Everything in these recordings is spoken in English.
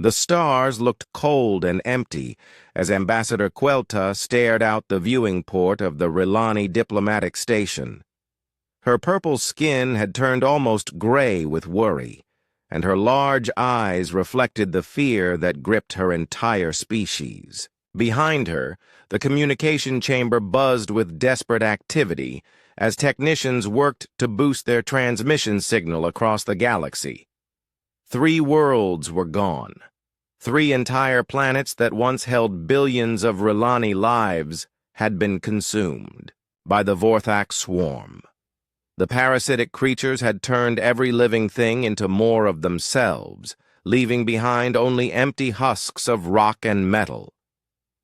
The stars looked cold and empty as Ambassador Quelta stared out the viewing port of the Rilani diplomatic station. Her purple skin had turned almost gray with worry, and her large eyes reflected the fear that gripped her entire species. Behind her, the communication chamber buzzed with desperate activity as technicians worked to boost their transmission signal across the galaxy. 3 worlds were gone. 3 entire planets that once held billions of Rilani lives had been consumed by the Vorthak swarm. The parasitic creatures had turned every living thing into more of themselves, leaving behind only empty husks of rock and metal.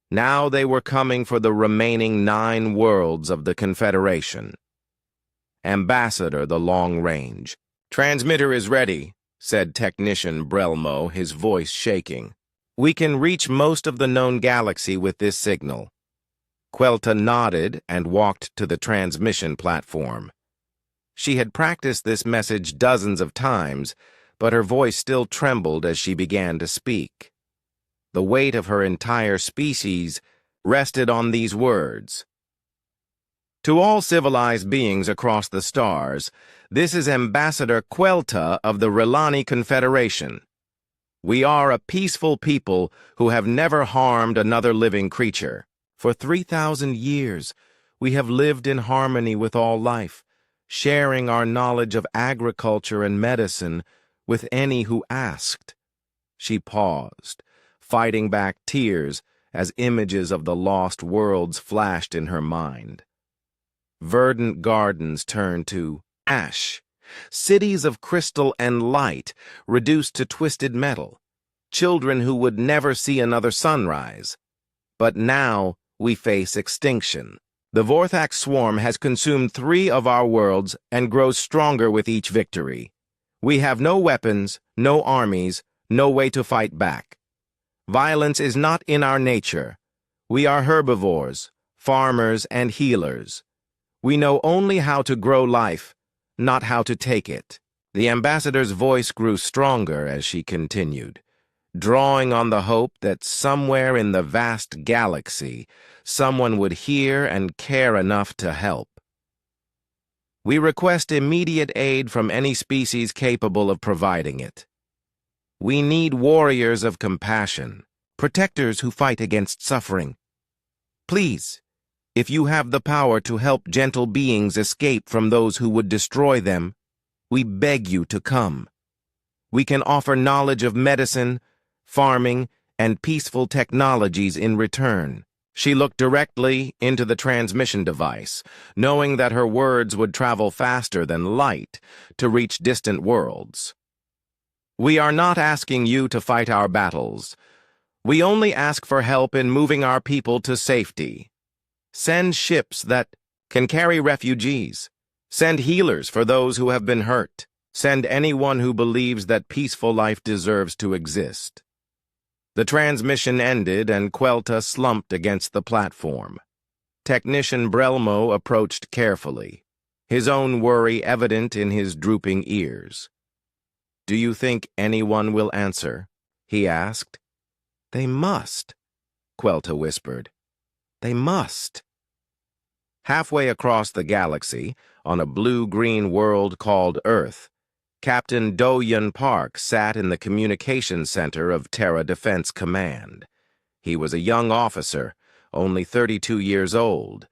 Now they were coming for the remaining 9 worlds of the Confederation. Ambassador the Long Range. "Transmitter is ready," said Technician Brelmo, his voice shaking. "We can reach most of the known galaxy with this signal." Quelta nodded and walked to the transmission platform. She had practiced this message dozens of times, but her voice still trembled as she began to speak. The weight of her entire species rested on these words. "To all civilized beings across the stars, this is Ambassador Quelta of the Rilani Confederation. We are a peaceful people who have never harmed another living creature. For 3,000 years, we have lived in harmony with all life, sharing our knowledge of agriculture and medicine with any who asked." She paused, fighting back tears as images of the lost worlds flashed in her mind. Verdant gardens turned to ash, cities of crystal and light reduced to twisted metal, children who would never see another sunrise. But now we face extinction. The Vorthak swarm has consumed 3 of our worlds and grows stronger with each victory. We have no weapons, no armies, no way to fight back. Violence is not in our nature. We are herbivores, farmers, and healers. We know only how to grow life, not how to take it. The ambassador's voice grew stronger as she continued, drawing on the hope that somewhere in the vast galaxy, someone would hear and care enough to help. "We request immediate aid from any species capable of providing it. We need warriors of compassion, protectors who fight against suffering. Please, if you have the power to help gentle beings escape from those who would destroy them, we beg you to come. We can offer knowledge of medicine, farming, and peaceful technologies in return." She looked directly into the transmission device, knowing that her words would travel faster than light to reach distant worlds. "We are not asking you to fight our battles. We only ask for help in moving our people to safety. Send ships that can carry refugees. Send healers for those who have been hurt. Send anyone who believes that peaceful life deserves to exist." The transmission ended and Quelta slumped against the platform. Technician Brelmo approached carefully, his own worry evident in his drooping ears. "Do you think anyone will answer?" he asked. "They must," Quelta whispered. "They must." Halfway across the galaxy, on a blue-green world called Earth, Captain Do-Yun Park sat in the communications center of Terra Defense Command. He was a young officer, only 32 years old,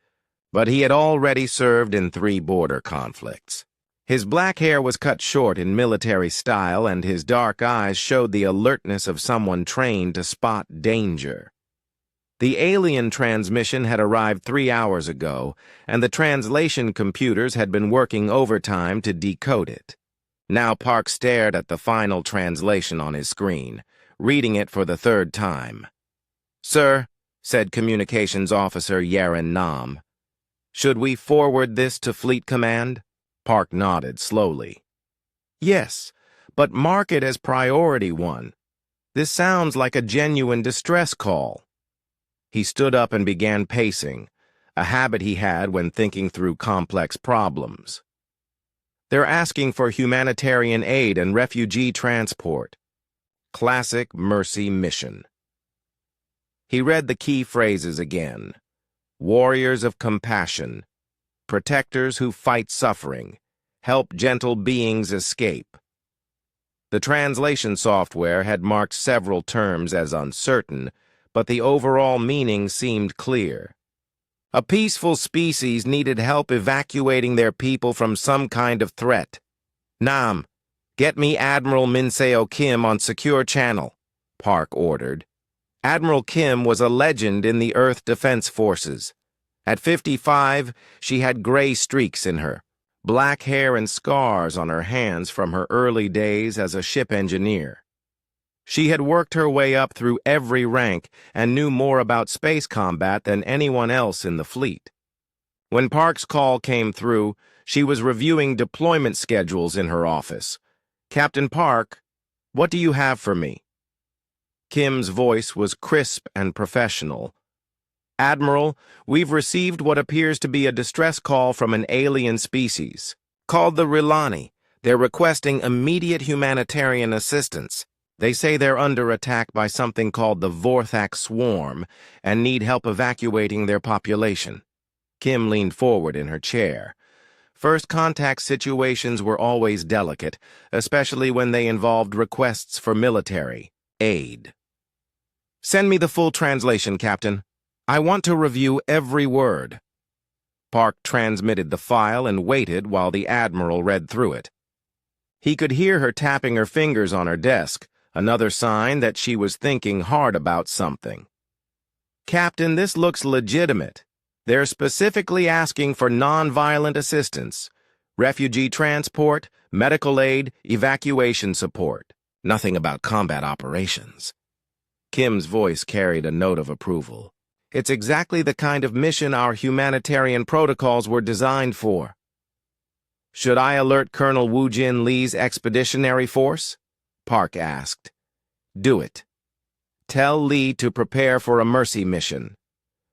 but he had already served in 3 border conflicts. His black hair was cut short in military style, and his dark eyes showed the alertness of someone trained to spot danger. The alien transmission had arrived 3 hours ago, and the translation computers had been working overtime to decode it. Now Park stared at the final translation on his screen, reading it for the 3rd time. "Sir," said Communications Officer Yaren Nam, "should we forward this to Fleet Command?" Park nodded slowly. "Yes, but mark it as priority 1. This sounds like a genuine distress call." He stood up and began pacing, a habit he had when thinking through complex problems. "They're asking for humanitarian aid and refugee transport." classic mercy mission. He read the key phrases again. Warriors of compassion, protectors who fight suffering, help gentle beings escape. The translation software had marked several terms as uncertain, but the overall meaning seemed clear. A peaceful species needed help evacuating their people from some kind of threat. Nam, get me Admiral Minseo Kim on secure channel, Park ordered. Admiral Kim was a legend in the Earth Defense Forces. At 55, she had gray streaks in her, black hair and scars on her hands from her early days as a ship engineer. She had worked her way up through every rank and knew more about space combat than anyone else in the fleet. When Park's call came through, she was reviewing deployment schedules in her office. "Captain Park, what do you have for me?" Kim's voice was crisp and professional. "Admiral, we've received what appears to be a distress call from an alien species. Called the Rilani. They're requesting immediate humanitarian assistance. They say they're under attack by something called the Vorthak Swarm and need help evacuating their population." Kim leaned forward in her chair. First contact situations were always delicate, especially when they involved requests for military aid. "Send me the full translation, Captain. I want to review every word." Park transmitted the file and waited while the Admiral read through it. He could hear her tapping her fingers on her desk, another sign that she was thinking hard about something. "Captain, this looks legitimate. They're specifically asking for non-violent assistance, refugee transport, medical aid, evacuation support. Nothing about combat operations." Kim's voice carried a note of approval. "It's exactly the kind of mission our humanitarian protocols were designed for." "Should I alert Colonel Woojin Lee's expeditionary force?" Park asked. "Do it. Tell Lee to prepare for a mercy mission.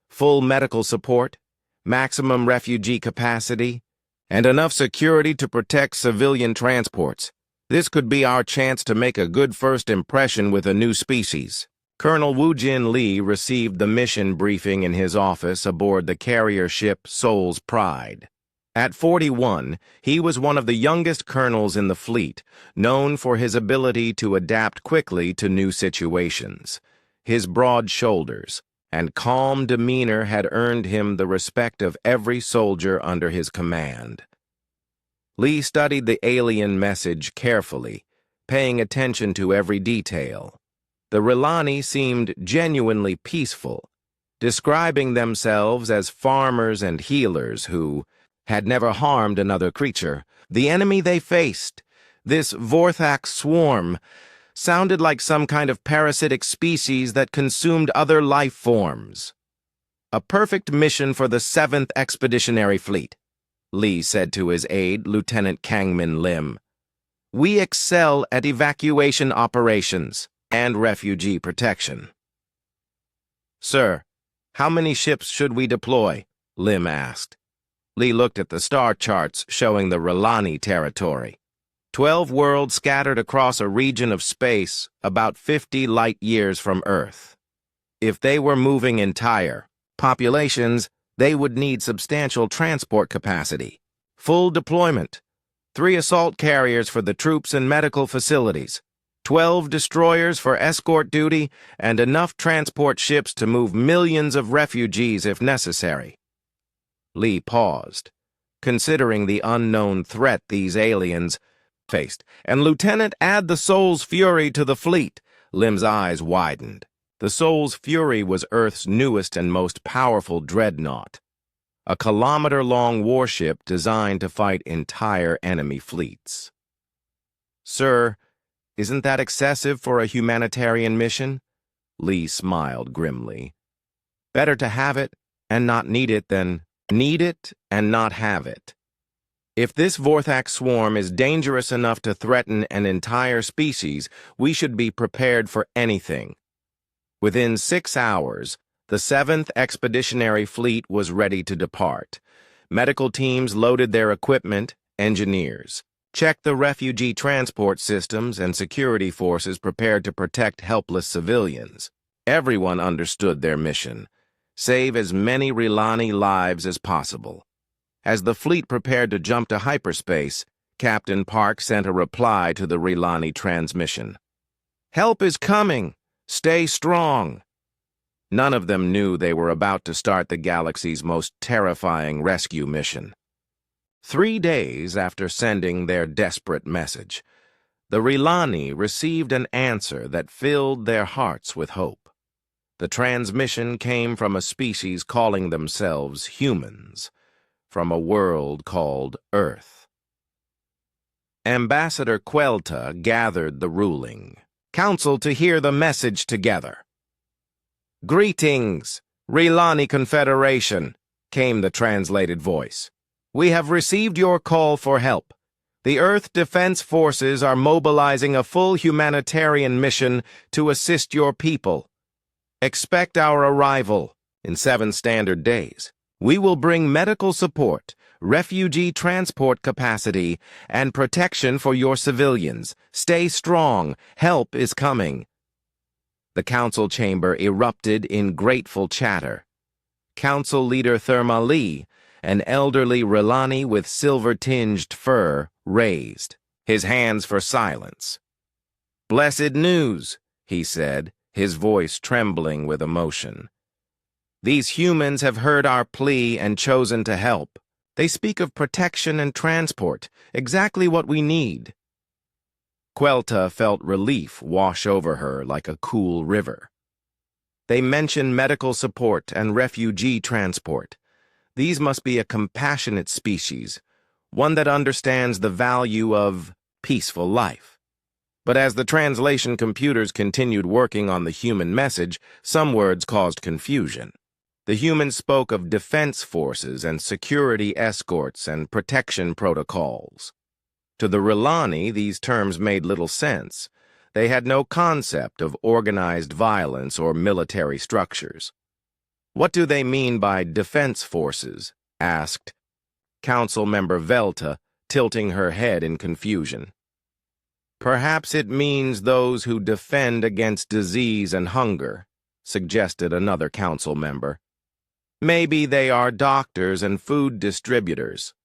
Full medical support, maximum refugee capacity, and enough security to protect civilian transports. This could be our chance to make a good first impression with a new species." Colonel Woojin Lee received the mission briefing in his office aboard the carrier ship Soul's Pride. At 41, he was one of the youngest colonels in the fleet, known for his ability to adapt quickly to new situations. His broad shoulders and calm demeanor had earned him the respect of every soldier under his command. Lee studied the alien message carefully, paying attention to every detail. The Rilani seemed genuinely peaceful, describing themselves as farmers and healers who had never harmed another creature. The enemy they faced, this Vorthak Swarm, sounded like some kind of parasitic species that consumed other life forms. "A perfect mission for the 7th Expeditionary Fleet," Lee said to his aide, Lieutenant Kangmin Lim. "We excel at evacuation operations and refugee protection." "Sir, how many ships should we deploy?" Lim asked. Lee looked at the star charts showing the Rilani territory. 12 worlds scattered across a region of space about 50 light years from Earth. If they were moving entire populations, they would need substantial transport capacity. Full deployment. 3 assault carriers for the troops and medical facilities. 12 destroyers for escort duty, and enough transport ships to move millions of refugees if necessary. Lee paused, considering the unknown threat these aliens faced. "And Lieutenant, add the Soul's Fury to the fleet." Lim's eyes widened. The Soul's Fury was Earth's newest and most powerful dreadnought, a kilometer-long warship designed to fight entire enemy fleets. "Sir, isn't that excessive for a humanitarian mission?" Lee smiled grimly. "Better to have it and not need it than need it and not have it. If this Vorthak swarm is dangerous enough to threaten an entire species, we should be prepared for anything." Within 6 hours, the 7th Expeditionary Fleet was ready to depart. Medical teams loaded their equipment, engineers. Check the refugee transport systems and security forces prepared to protect helpless civilians. Everyone understood their mission. Save as many Rilani lives as possible. As the fleet prepared to jump to hyperspace, Captain Park sent a reply to the Rilani transmission. "Help is coming! Stay strong!" None of them knew they were about to start the galaxy's most terrifying rescue mission. 3 days after sending their desperate message, the Rilani received an answer that filled their hearts with hope. The transmission came from a species calling themselves humans, from a world called Earth. Ambassador Quelta gathered the ruling council to hear the message together. "Greetings, Rilani Confederation," came the translated voice. "We have received your call for help. The Earth Defense Forces are mobilizing a full humanitarian mission to assist your people. Expect our arrival in 7 standard days. We will bring medical support, refugee transport capacity, and protection for your civilians. Stay strong. Help is coming." The council chamber erupted in grateful chatter. Council leader Thermali, an elderly Rilani with silver-tinged fur, raised his hands for silence. "Blessed news," he said, his voice trembling with emotion. "These humans have heard our plea and chosen to help. They speak of protection and transport, exactly what we need." Quelta felt relief wash over her like a cool river. "They mention medical support and refugee transport. These must be a compassionate species, one that understands the value of peaceful life." But as the translation computers continued working on the human message, some words caused confusion. The humans spoke of defense forces and security escorts and protection protocols. To the Rilani, these terms made little sense. They had no concept of organized violence or military structures. "What do they mean by defense forces?" asked Council Member Velta, tilting her head in confusion. "Perhaps it means those who defend against disease and hunger," suggested another council member. "Maybe they are doctors and food distributors."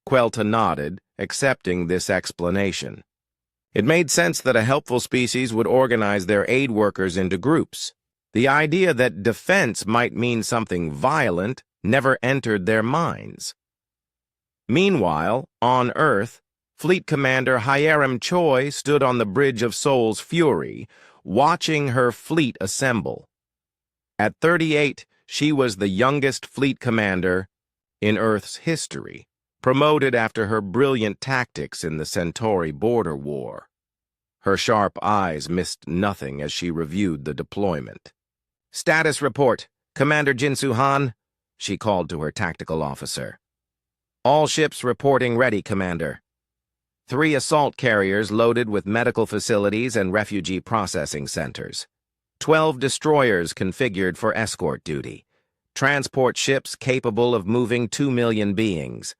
Quelta nodded, accepting this explanation. It made sense that a helpful species would organize their aid workers into groups. The idea that defense might mean something violent never entered their minds. Meanwhile, on Earth, Fleet Commander Hiram Choi stood on the bridge of Sol's Fury, watching her fleet assemble. At 38, she was the youngest fleet commander in Earth's history, promoted after her brilliant tactics in the Centauri border war. Her sharp eyes missed nothing as she reviewed the deployment. "Status report, Commander Jinsu Han," she called to her tactical officer. "All ships reporting ready, Commander. 3 assault carriers loaded with medical facilities and refugee processing centers. 12 destroyers configured for escort duty. Transport ships capable of moving 2 million beings.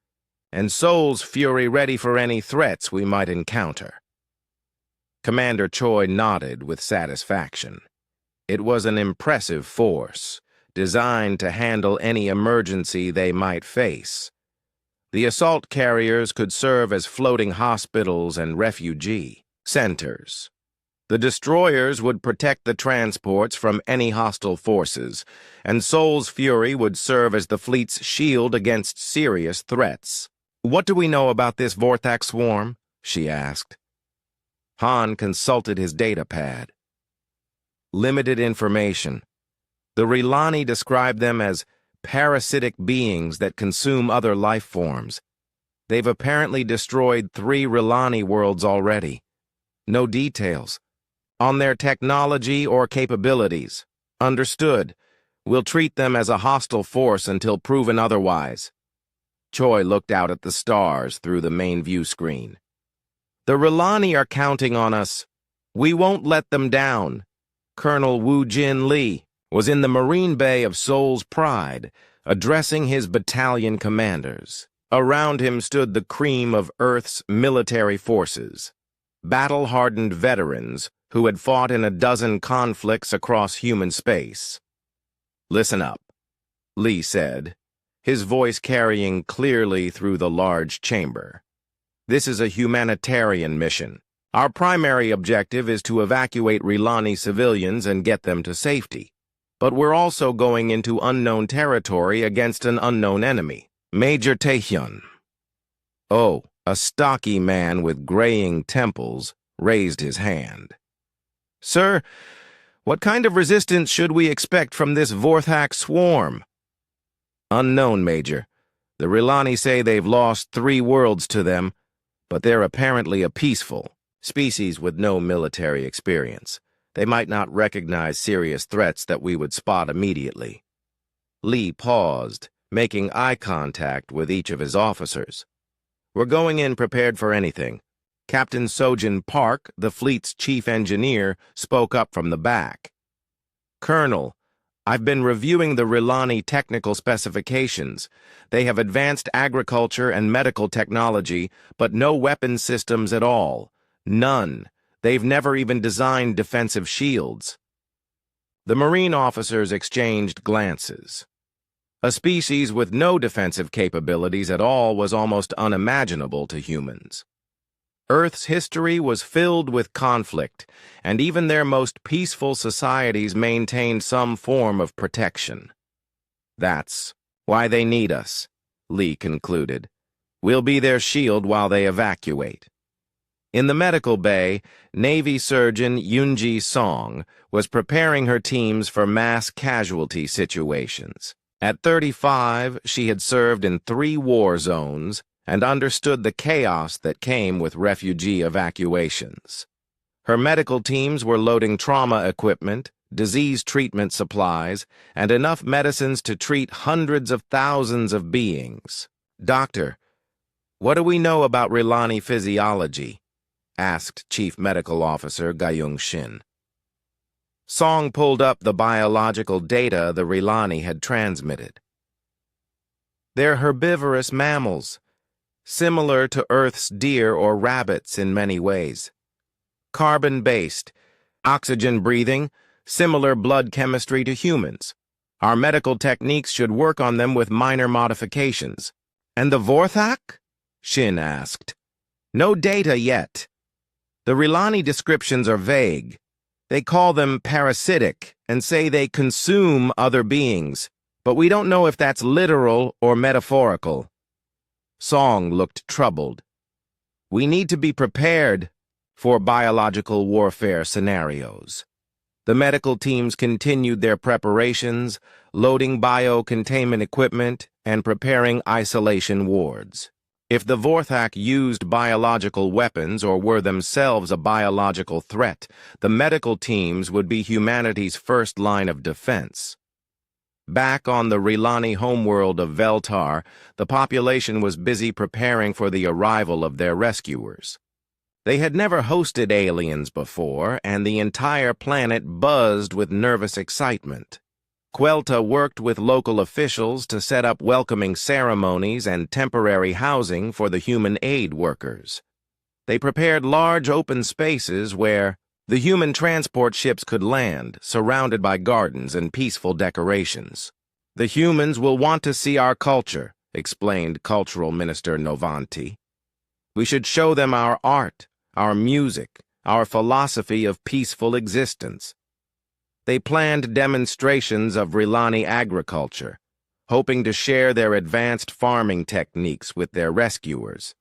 And Sol's Fury ready for any threats we might encounter." Commander Choi nodded with satisfaction. It was an impressive force, designed to handle any emergency they might face. The assault carriers could serve as floating hospitals and refugee centers. The destroyers would protect the transports from any hostile forces, and Sol's Fury would serve as the fleet's shield against serious threats. "What do we know about this Vorthax swarm?" she asked. Han consulted his data pad. "Limited information. The Rilani described them as parasitic beings that consume other life forms. They've apparently destroyed 3 Rilani worlds already. No details on their technology or capabilities. Understood. We'll treat them as a hostile force until proven otherwise." Choi looked out at the stars through the main view screen. "The Rilani are counting on us. We won't let them down." Colonel Wu Jin Lee was in the Marine Bay of Sol's Pride, addressing his battalion commanders. Around him stood the cream of Earth's military forces, battle-hardened veterans who had fought in a dozen conflicts across human space. "Listen up," Lee said, his voice carrying clearly through the large chamber. "This is a humanitarian mission. Our primary objective is to evacuate Rilani civilians and get them to safety. But we're also going into unknown territory against an unknown enemy, Major Taehyun." Oh, a stocky man with graying temples raised his hand. "Sir, what kind of resistance should we expect from this Vorthak swarm?" "Unknown, Major. The Rilani say they've lost 3 worlds to them, but they're apparently a peaceful species with no military experience. They might not recognize serious threats that we would spot immediately." Lee paused, making eye contact with each of his officers. "We're going in prepared for anything." Captain Sojin Park, the fleet's chief engineer, spoke up from the back. "Colonel, I've been reviewing the Rilani technical specifications. They have advanced agriculture and medical technology, but no weapon systems at all. None. They've never even designed defensive shields." The Marine officers exchanged glances. A species with no defensive capabilities at all was almost unimaginable to humans. Earth's history was filled with conflict, and even their most peaceful societies maintained some form of protection. "That's why they need us," Lee concluded. "We'll be their shield while they evacuate." In the medical bay, Navy surgeon Yoonji Song was preparing her teams for mass casualty situations. At 35, she had served in 3 war zones and understood the chaos that came with refugee evacuations. Her medical teams were loading trauma equipment, disease treatment supplies, and enough medicines to treat hundreds of thousands of beings. "Doctor, what do we know about Rilani physiology?" asked Chief Medical Officer Gayung Shin. Song pulled up the biological data the Rilani had transmitted. "They're herbivorous mammals, similar to Earth's deer or rabbits in many ways. Carbon-based, oxygen-breathing, similar blood chemistry to humans. Our medical techniques should work on them with minor modifications." "And the Vorthak?" Shin asked. "No data yet. The Rilani descriptions are vague. They call them parasitic and say they consume other beings, but we don't know if that's literal or metaphorical." Song looked troubled. "We need to be prepared for biological warfare scenarios." The medical teams continued their preparations, loading bio-containment equipment and preparing isolation wards. If the Vorthak used biological weapons or were themselves a biological threat, the medical teams would be humanity's first line of defense. Back on the Rilani homeworld of Veltar, the population was busy preparing for the arrival of their rescuers. They had never hosted aliens before, and the entire planet buzzed with nervous excitement. Quelta worked with local officials to set up welcoming ceremonies and temporary housing for the human aid workers. They prepared large open spaces where the human transport ships could land, surrounded by gardens and peaceful decorations. "The humans will want to see our culture," explained Cultural Minister Novanti. "We should show them our art, our music, our philosophy of peaceful existence." They planned demonstrations of Rilani agriculture, hoping to share their advanced farming techniques with their rescuers.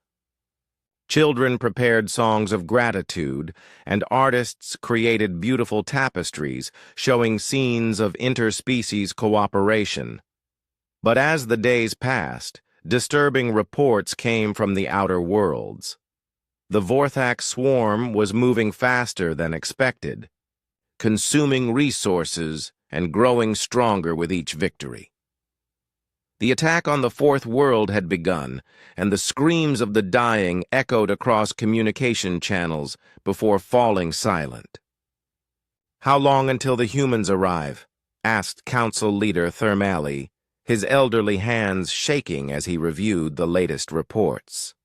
Children prepared songs of gratitude, and artists created beautiful tapestries showing scenes of interspecies cooperation. But as the days passed, disturbing reports came from the outer worlds. The Vorthak swarm was moving faster than expected, consuming resources and growing stronger with each victory. The attack on the Fourth World had begun, and the screams of the dying echoed across communication channels before falling silent. "How long until the humans arrive?" asked Council Leader Thermali, his elderly hands shaking as he reviewed the latest reports.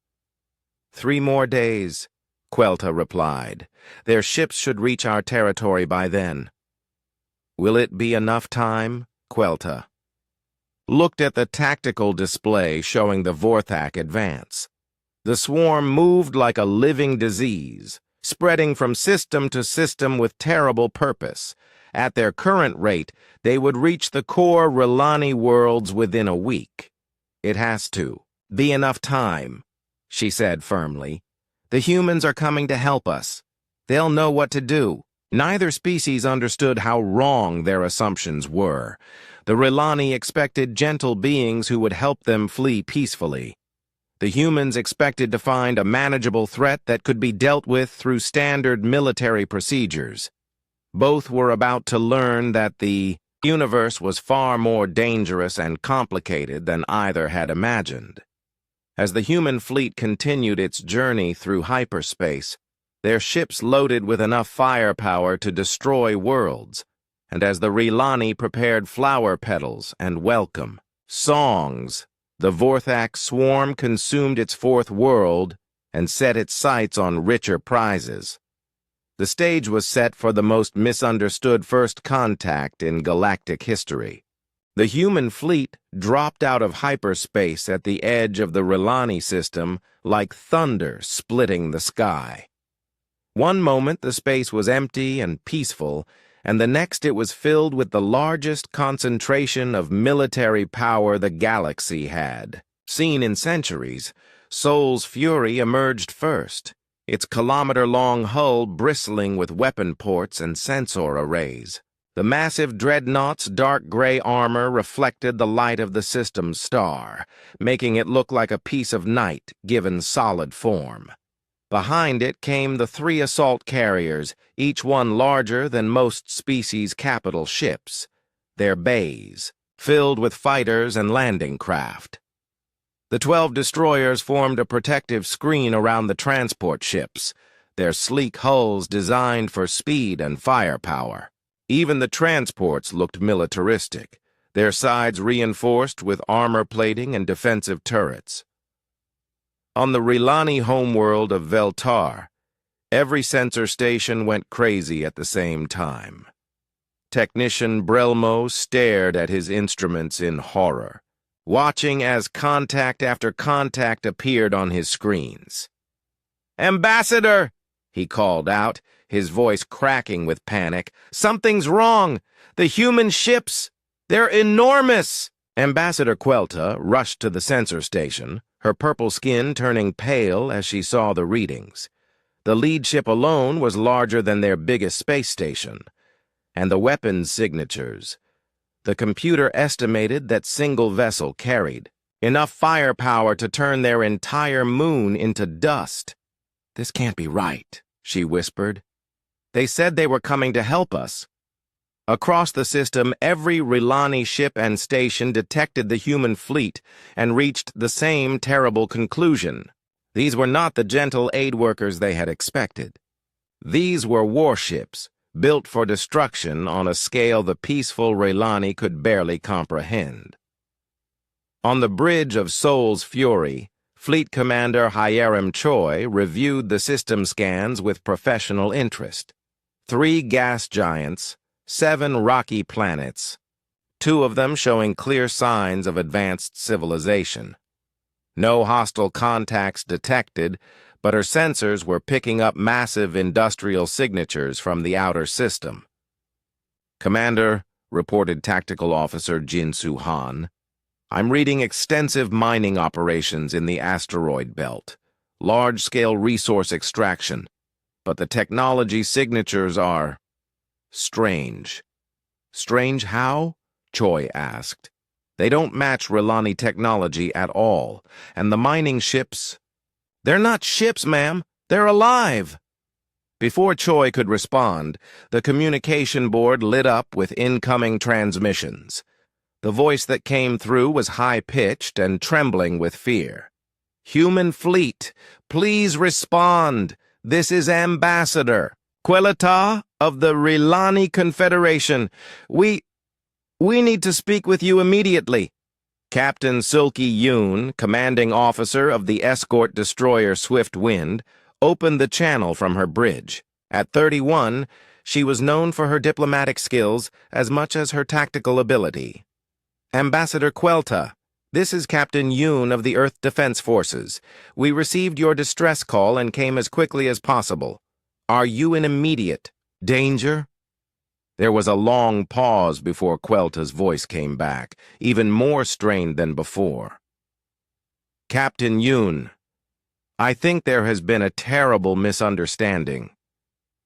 3 more days, Quelta replied. Their ships should reach our territory by then. Will it be enough time? Quelta looked at the tactical display showing the Vorthak advance. The swarm moved like a living disease, spreading from system to system with terrible purpose. At their current rate, they would reach the core Rilani worlds within a week. It has to be enough time, she said firmly. The humans are coming to help us. They'll know what to do. Neither species understood how wrong their assumptions were. The Rilani expected gentle beings who would help them flee peacefully. The humans expected to find a manageable threat that could be dealt with through standard military procedures. Both were about to learn that the universe was far more dangerous and complicated than either had imagined. As the human fleet continued its journey through hyperspace, their ships loaded with enough firepower to destroy worlds, and as the Rilani prepared flower petals and welcome songs, the Vorthak swarm consumed its 4th world and set its sights on richer prizes. The stage was set for the most misunderstood first contact in galactic history. The human fleet dropped out of hyperspace at the edge of the Rilani system like thunder splitting the sky. One moment the space was empty and peaceful, and the next it was filled with the largest concentration of military power the galaxy had. Seen in centuries, Sol's Fury emerged first, its kilometer-long hull bristling with weapon ports and sensor arrays. The massive dreadnought's dark gray armor reflected the light of the system's star, making it look like a piece of night given solid form. Behind it came the 3 assault carriers, each one larger than most species' capital ships, their bays, filled with fighters and landing craft. The 12 destroyers formed a protective screen around the transport ships, their sleek hulls designed for speed and firepower. Even the transports looked militaristic, their sides reinforced with armor plating and defensive turrets. On the Rilani homeworld of Veltar, every sensor station went crazy at the same time. Technician Brelmo stared at his instruments in horror, watching as contact after contact appeared on his screens. "Ambassador!" he called out, his voice cracking with panic. "Something's wrong! The human ships! They're enormous!" Ambassador Quelta rushed to the sensor station, her purple skin turning pale as she saw the readings. The lead ship alone was larger than their biggest space station, and the weapons signatures. The computer estimated that single vessel carried enough firepower to turn their entire moon into dust. "This can't be right," she whispered. "They said they were coming to help us." Across the system, every Rilani ship and station detected the human fleet and reached the same terrible conclusion. These were not the gentle aid workers they had expected. These were warships, built for destruction on a scale the peaceful Rilani could barely comprehend. On the bridge of Sol's Fury, Fleet Commander Hyerem Choi reviewed the system scans with professional interest. 3 gas giants, 7 rocky planets, 2 of them showing clear signs of advanced civilization. No hostile contacts detected, but her sensors were picking up massive industrial signatures from the outer system. "Commander," reported Tactical Officer Jinsu Han, "I'm reading extensive mining operations in the asteroid belt, large-scale resource extraction, but the technology signatures are strange." "Strange how?" Choi asked. "They don't match Rilani technology at all, and the mining ships—" "They're not ships, ma'am. They're alive." Before Choi could respond, the communication board lit up with incoming transmissions. The voice that came through was high-pitched and trembling with fear. "Human fleet, please respond. This is Ambassador Quelta of the Rilani Confederation. We need to speak with you immediately." Captain Silky Yoon, commanding officer of the escort destroyer Swift Wind, opened the channel from her bridge. At 31, she was known for her diplomatic skills as much as her tactical ability. Ambassador Quelta, this is Captain Yoon of the Earth Defense Forces. We received your distress call and came as quickly as possible. Are you in immediate danger? There was a long pause before Quelta's voice came back, even more strained than before. Captain Yoon, I think there has been a terrible misunderstanding.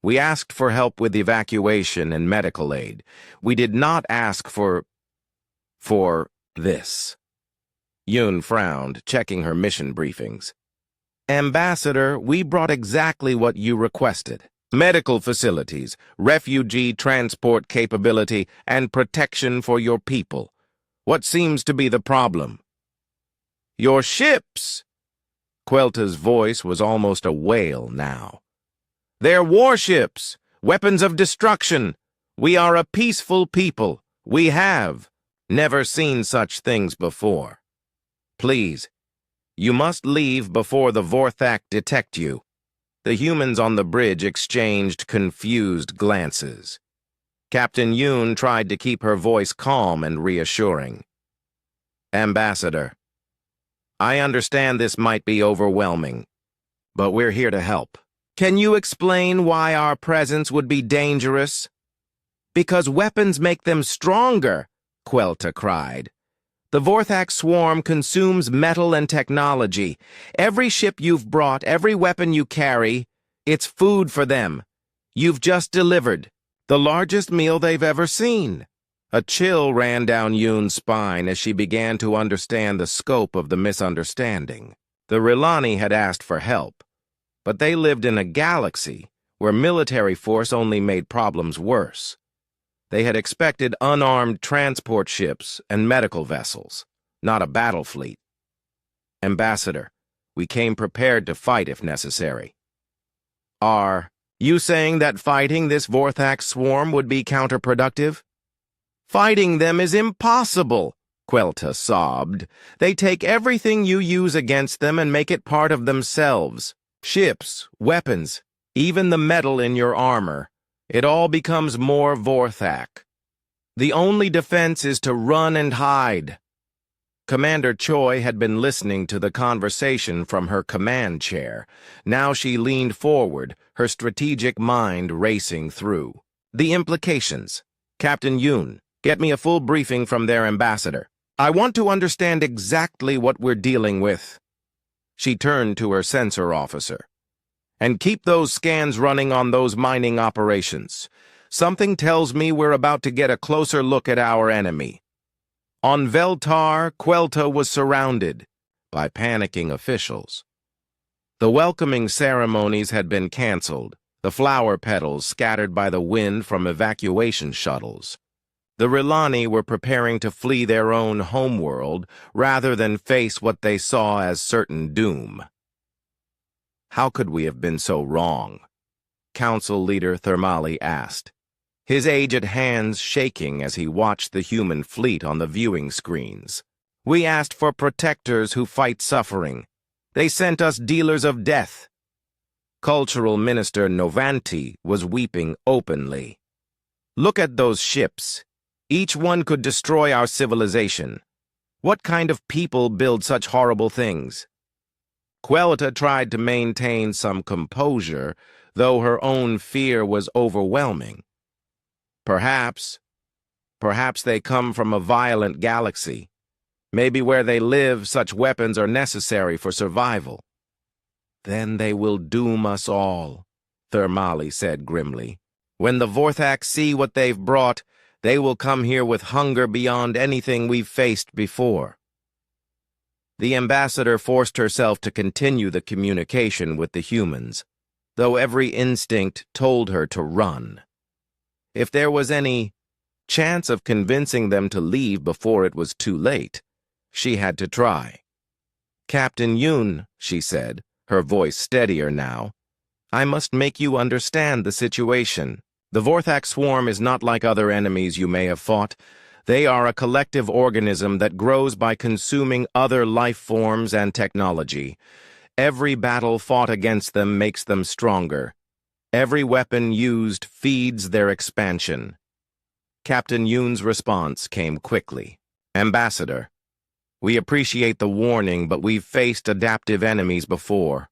We asked for help with evacuation and medical aid. We did not ask for this. Yoon frowned, checking her mission briefings. Ambassador, we brought exactly what you requested. Medical facilities, refugee transport capability, and protection for your people. What seems to be the problem? Your ships! Quelta's voice was almost a wail now. They're warships, weapons of destruction. We are a peaceful people. We have never seen such things before. Please, you must leave before the Vorthak detect you. The humans on the bridge exchanged confused glances. Captain Yoon tried to keep her voice calm and reassuring. Ambassador, I understand this might be overwhelming, but we're here to help. Can you explain why our presence would be dangerous? Because weapons make them stronger, Quelta cried. The Vorthak swarm consumes metal and technology. Every ship you've brought, every weapon you carry, it's food for them. You've just delivered the largest meal they've ever seen. A chill ran down Yoon's spine as she began to understand the scope of the misunderstanding. The Rilani had asked for help, but they lived in a galaxy where military force only made problems worse. They had expected unarmed transport ships and medical vessels, not a battle fleet. Ambassador, we came prepared to fight if necessary. Are you saying that fighting this Vorthak swarm would be counterproductive? Fighting them is impossible, Quelta sobbed. They take everything you use against them and make it part of themselves. Ships, weapons, even the metal in your armor. It all becomes more Vorthak. The only defense is to run and hide. Commander Choi had been listening to the conversation from her command chair. Now she leaned forward, her strategic mind racing through. The implications. Captain Yoon, get me a full briefing from their ambassador. I want to understand exactly what we're dealing with. She turned to her sensor officer. And keep those scans running on those mining operations. Something tells me we're about to get a closer look at our enemy. On Veltar, Quelta was surrounded by panicking officials. The welcoming ceremonies had been canceled, the flower petals scattered by the wind from evacuation shuttles. The Rilani were preparing to flee their own homeworld rather than face what they saw as certain doom. How could we have been so wrong? Council Leader Thermali asked, his aged hands shaking as he watched the human fleet on the viewing screens. We asked for protectors who fight suffering. They sent us dealers of death. Cultural Minister Novanti was weeping openly. Look at those ships. Each one could destroy our civilization. What kind of people build such horrible things? Quelta tried to maintain some composure, though her own fear was overwhelming. Perhaps they come from a violent galaxy. Maybe where they live, such weapons are necessary for survival. Then they will doom us all, Thermali said grimly. When the Vorthak see what they've brought, they will come here with hunger beyond anything we've faced before. The ambassador forced herself to continue the communication with the humans, though every instinct told her to run. If there was any chance of convincing them to leave before it was too late, she had to try. Captain Yoon, she said, her voice steadier now, I must make you understand the situation. The Vorthak swarm is not like other enemies you may have fought. They are a collective organism that grows by consuming other life forms and technology. Every battle fought against them makes them stronger. Every weapon used feeds their expansion. Captain Yoon's response came quickly. Ambassador, we appreciate the warning, but we've faced adaptive enemies before.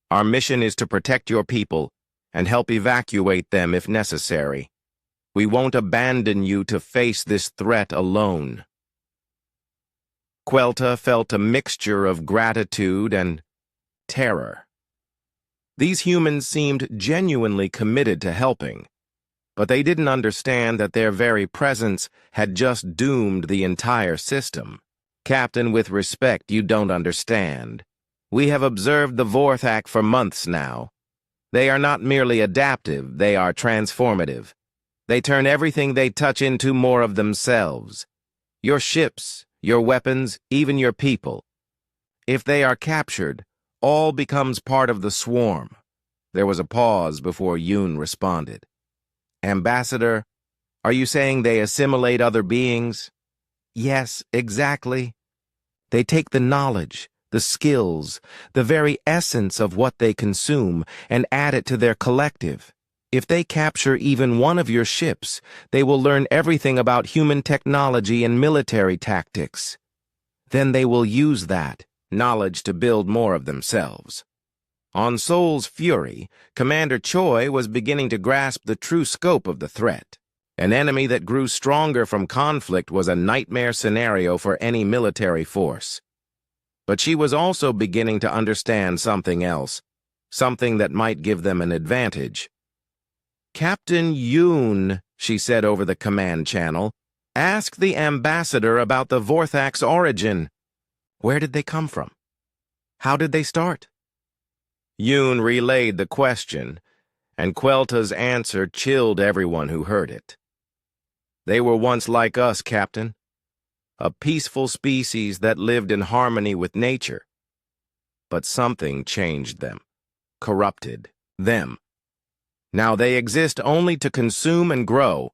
Our mission is to protect your people and help evacuate them if necessary. We won't abandon you to face this threat alone. Quelta felt a mixture of gratitude and terror. These humans seemed genuinely committed to helping, but they didn't understand that their very presence had just doomed the entire system. Captain, with respect, you don't understand. We have observed the Vorthak for months now. They are not merely adaptive, they are transformative. They turn everything they touch into more of themselves. Your ships, your weapons, even your people. If they are captured, all becomes part of the swarm. There was a pause before Yoon responded. Ambassador, are you saying they assimilate other beings? Yes, exactly. They take the knowledge, the skills, the very essence of what they consume, and add it to their collective. If they capture even one of your ships, they will learn everything about human technology and military tactics. Then they will use that knowledge to build more of themselves. On Seoul's Fury, Commander Choi was beginning to grasp the true scope of the threat. An enemy that grew stronger from conflict was a nightmare scenario for any military force. But she was also beginning to understand something else, something that might give them an advantage. Captain Yoon, she said over the command channel, ask the ambassador about the Vorthak's origin. Where did they come from? How did they start? Yoon relayed the question, and Quelta's answer chilled everyone who heard it. They were once like us, Captain. A peaceful species that lived in harmony with nature. But something changed them, corrupted them. Now they exist only to consume and grow.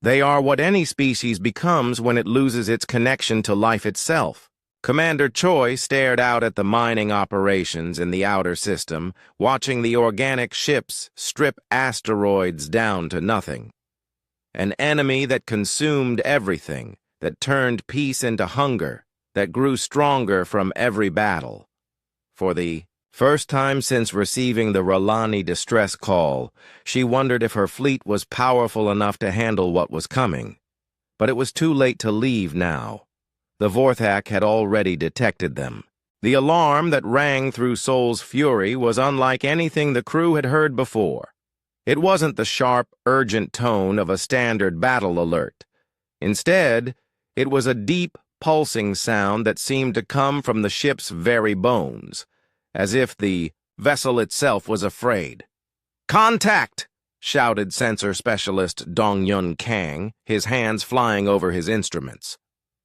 They are what any species becomes when it loses its connection to life itself. Commander Choi stared out at the mining operations in the outer system, watching the organic ships strip asteroids down to nothing. An enemy that consumed everything, that turned peace into hunger, that grew stronger from every battle. For the first time since receiving the Ralani distress call, she wondered if her fleet was powerful enough to handle what was coming. But it was too late to leave now. The Vorthak had already detected them. The alarm that rang through Seoul's Fury was unlike anything the crew had heard before. It wasn't the sharp, urgent tone of a standard battle alert. Instead, it was a deep, pulsing sound that seemed to come from the ship's very bones, as if the vessel itself was afraid. "Contact!" shouted sensor specialist Dong-Yun Kang, his hands flying over his instruments.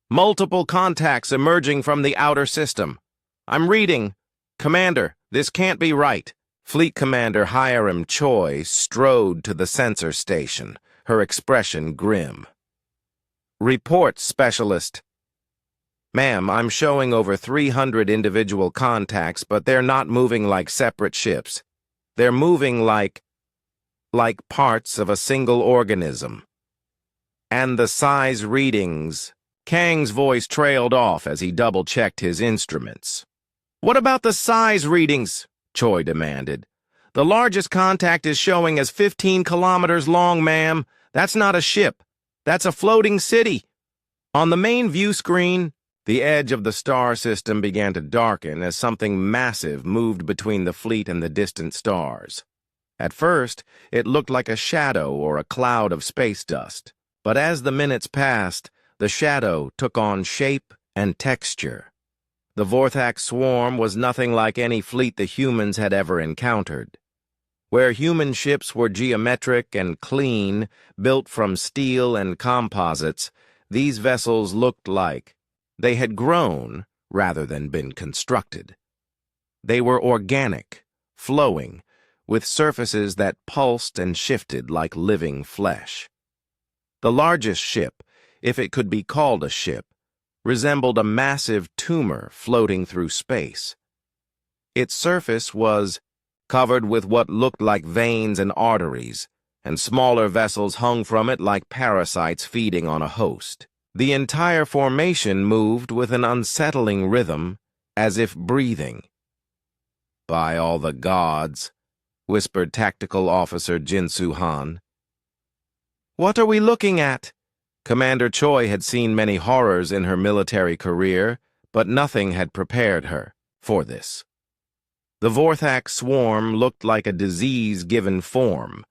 "Multiple contacts emerging from the outer system. I'm reading. Commander, this can't be right." Fleet Commander Hiram Choi strode to the sensor station, her expression grim. "Report, Specialist." "Ma'am, I'm showing over 300 individual contacts, but they're not moving like separate ships. They're moving like parts of a single organism. And the size readings..." Kang's voice trailed off as he double-checked his instruments. "What about the size readings?" Choi demanded. "The largest contact is showing as 15 kilometers long, ma'am. That's not a ship. That's a floating city." On the main view screen, the edge of the star system began to darken as something massive moved between the fleet and the distant stars. At first, it looked like a shadow or a cloud of space dust. But as the minutes passed, the shadow took on shape and texture. The Vorthak swarm was nothing like any fleet the humans had ever encountered. Where human ships were geometric and clean, built from steel and composites, these vessels looked like they had grown rather than been constructed. They were organic, flowing, with surfaces that pulsed and shifted like living flesh. The largest ship, if it could be called a ship, resembled a massive tumor floating through space. Its surface was covered with what looked like veins and arteries, and smaller vessels hung from it like parasites feeding on a host. The entire formation moved with an unsettling rhythm, as if breathing. "By all the gods," whispered Tactical Officer Jinsu Han. "What are we looking at?" Commander Choi had seen many horrors in her military career, but nothing had prepared her for this. The Vorthak swarm looked like a disease-given form,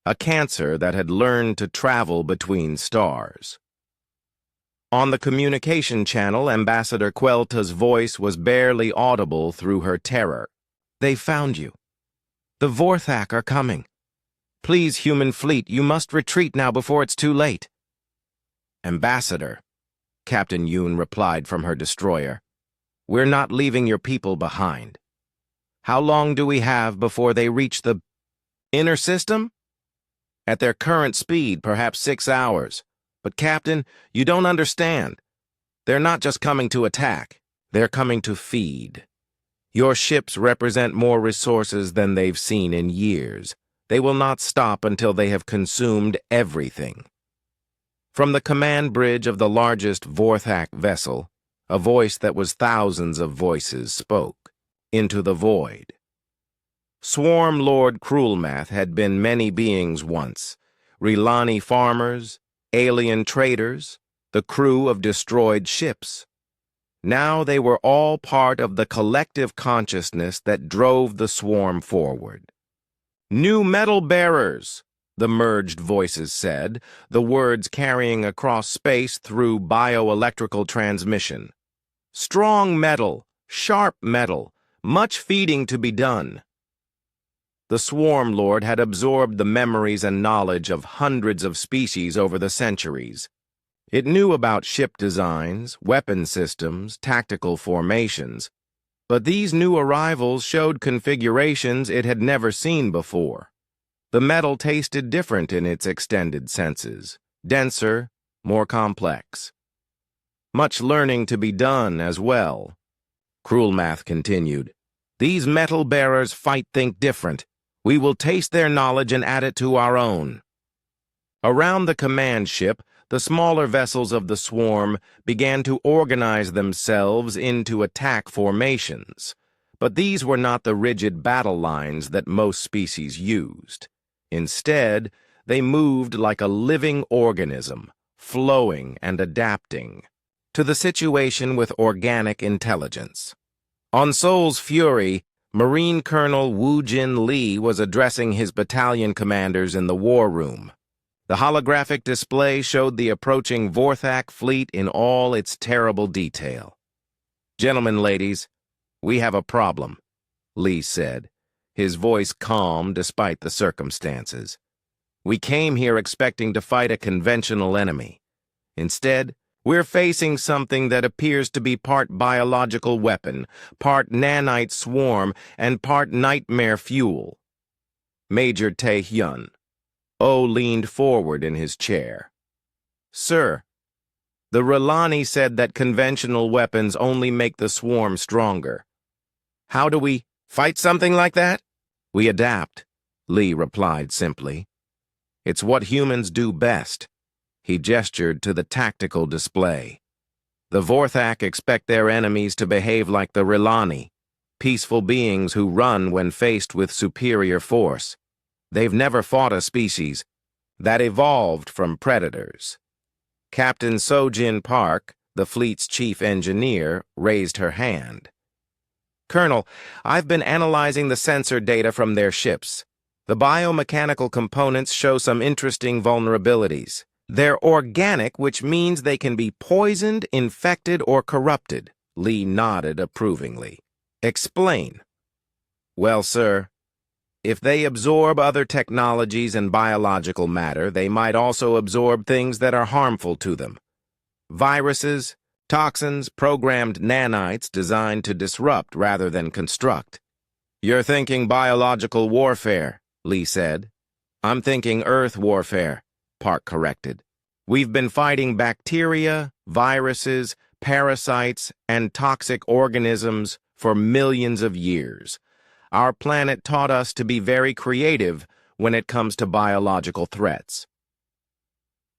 a cancer that had learned to travel between stars. On the communication channel, Ambassador Quelta's voice was barely audible through her terror. "They found you. The Vorthak are coming. Please, human fleet, you must retreat now before it's too late." "Ambassador," Captain Yoon replied from her destroyer, "we're not leaving your people behind. How long do we have before they reach the inner system? At their current speed, perhaps 6 hours. But, Captain, you don't understand. They're not just coming to attack. They're coming to feed. Your ships represent more resources than they've seen in years. They will not stop until they have consumed everything." From the command bridge of the largest Vorthak vessel, a voice that was thousands of voices spoke into the void. Swarm Lord Krulmath had been many beings once: Rilani farmers, alien traders, the crew of destroyed ships. Now they were all part of the collective consciousness that drove the swarm forward. "New metal bearers," the merged voices said, the words carrying across space through bioelectrical transmission. "Strong metal, sharp metal, much feeding to be done." The Swarm Lord had absorbed the memories and knowledge of hundreds of species over the centuries. It knew about ship designs, weapon systems, tactical formations, but these new arrivals showed configurations it had never seen before. The metal tasted different in its extended senses, denser, more complex. Much learning to be done as well. Krulmath continued, "These metal bearers think different. We will taste their knowledge and add it to our own." Around the command ship, the smaller vessels of the swarm began to organize themselves into attack formations. But these were not the rigid battle lines that most species used. Instead, they moved like a living organism, flowing and adapting to the situation with organic intelligence. On Seoul's Fury, Marine Colonel Woo Jin Lee was addressing his battalion commanders in the war room. The holographic display showed the approaching Vorthak fleet in all its terrible detail. "Gentlemen, ladies, we have a problem," Lee said, his voice calm despite the circumstances. "We came here expecting to fight a conventional enemy. Instead, we're facing something that appears to be part biological weapon, part nanite swarm, and part nightmare fuel." Major Tae-hyun. Oh leaned forward in his chair. "Sir, the Rilani said that conventional weapons only make the swarm stronger. How do we fight something like that?" "We adapt," Lee replied simply. "It's what humans do best." He gestured to the tactical display. "The Vorthak expect their enemies to behave like the Rilani, peaceful beings who run when faced with superior force. They've never fought a species that evolved from predators." Captain Sojin Park, the fleet's chief engineer, raised her hand. "Colonel, I've been analyzing the sensor data from their ships. The biomechanical components show some interesting vulnerabilities. They're organic, which means they can be poisoned, infected, or corrupted." Lee nodded approvingly. "Explain." "Well, sir, if they absorb other technologies and biological matter, they might also absorb things that are harmful to them. Viruses, toxins, programmed nanites designed to disrupt rather than construct." "You're thinking biological warfare," Lee said. "I'm thinking Earth warfare," Park corrected. We've been fighting bacteria, viruses, parasites, and toxic organisms for millions of years. Our planet taught us to be very creative when it comes to biological threats.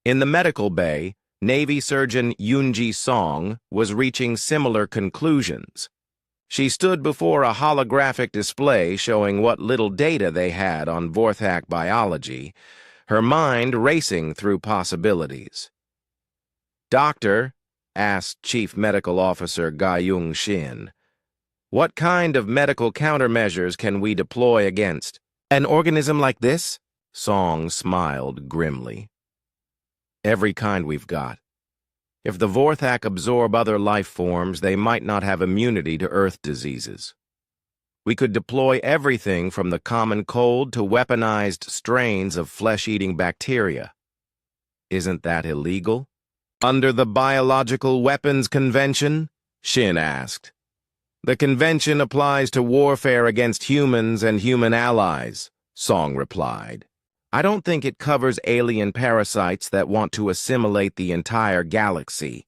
In the medical bay, Navy surgeon Yoonji Song was reaching similar conclusions. She stood before a holographic display showing what little data they had on Vorthak biology, her mind racing through possibilities. "Doctor," asked Chief Medical Officer Ga-Yung Shin, "what kind of medical countermeasures can we deploy against an organism like this?" Song smiled grimly. "Every kind we've got. If the Vorthak absorb other life forms, they might not have immunity to Earth diseases. We could deploy everything from the common cold to weaponized strains of flesh-eating bacteria. Isn't that illegal?" "Under the Biological Weapons Convention?" Shin asked. "The convention applies to warfare against humans and human allies," Song replied. "I don't think it covers alien parasites that want to assimilate the entire galaxy.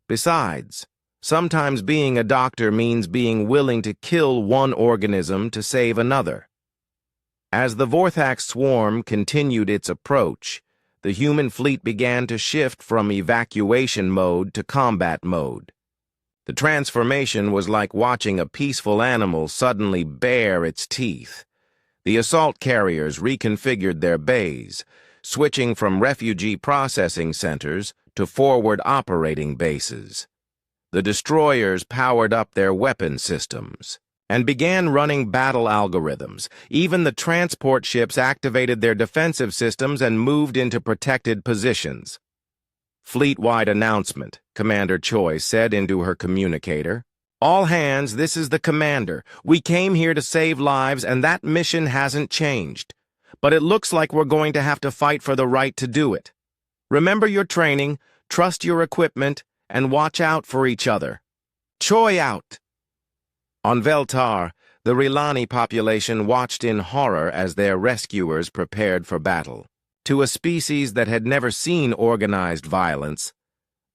Besides, sometimes being a doctor means being willing to kill one organism to save another." As the Vorthak swarm continued its approach, the human fleet began to shift from evacuation mode to combat mode. The transformation was like watching a peaceful animal suddenly bare its teeth. The assault carriers reconfigured their bays, switching from refugee processing centers to forward operating bases. The destroyers powered up their weapon systems and began running battle algorithms. Even the transport ships activated their defensive systems and moved into protected positions. "Fleet-wide announcement," Commander Choi said into her communicator. "All hands, this is the commander. We came here to save lives, and that mission hasn't changed. But it looks like we're going to have to fight for the right to do it. Remember your training, trust your equipment, and watch out for each other. Choi out!" On Veltar, the Rilani population watched in horror as their rescuers prepared for battle. To a species that had never seen organized violence,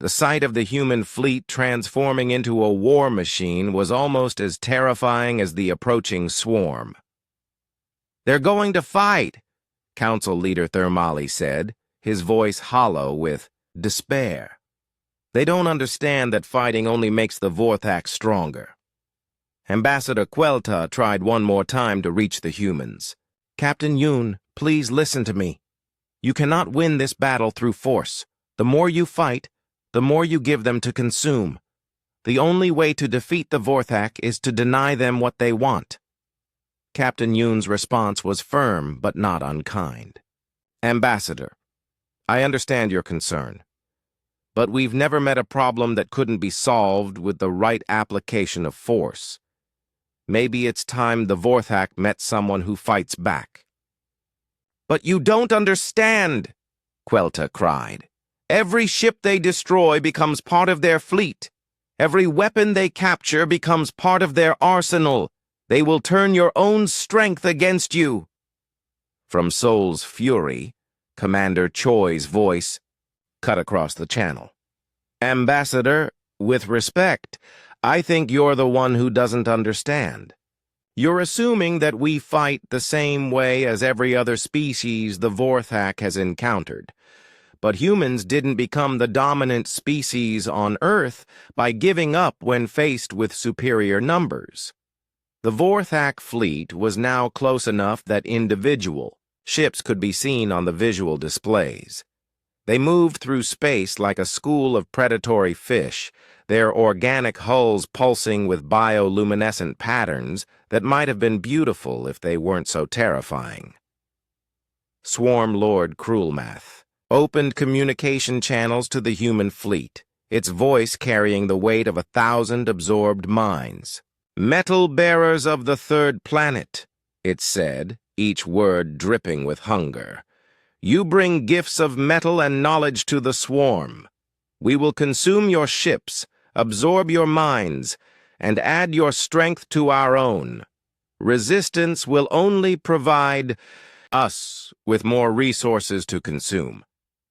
the sight of the human fleet transforming into a war machine was almost as terrifying as the approaching swarm. "They're going to fight," Council Leader Thermali said, his voice hollow with despair. "They don't understand that fighting only makes the Vorthak stronger." Ambassador Quelta tried one more time to reach the humans. "Captain Yoon, please listen to me. You cannot win this battle through force. The more you fight, the more you give them to consume. The only way to defeat the Vorthak is to deny them what they want." Captain Yoon's response was firm but not unkind. "Ambassador, I understand your concern, but we've never met a problem that couldn't be solved with the right application of force. Maybe it's time the Vorthak met someone who fights back." "But you don't understand," Quelta cried. "Every ship they destroy becomes part of their fleet. Every weapon they capture becomes part of their arsenal. They will turn your own strength against you." From Seoul's Fury, Commander Choi's voice cut across the channel. "Ambassador, with respect, I think you're the one who doesn't understand. You're assuming that we fight the same way as every other species the Vorthak has encountered. But humans didn't become the dominant species on Earth by giving up when faced with superior numbers. The Vorthak fleet was now close enough that individual ships could be seen on the visual displays. They moved through space like a school of predatory fish, their organic hulls pulsing with bioluminescent patterns that might have been beautiful if they weren't so terrifying. Swarm Lord Cruelmath opened communication channels to the human fleet, its voice carrying the weight of 1,000 absorbed minds. "Metal bearers of the third planet," it said, each word dripping with hunger. "You bring gifts of metal and knowledge to the swarm. We will consume your ships, absorb your minds, and add your strength to our own. Resistance will only provide us with more resources to consume."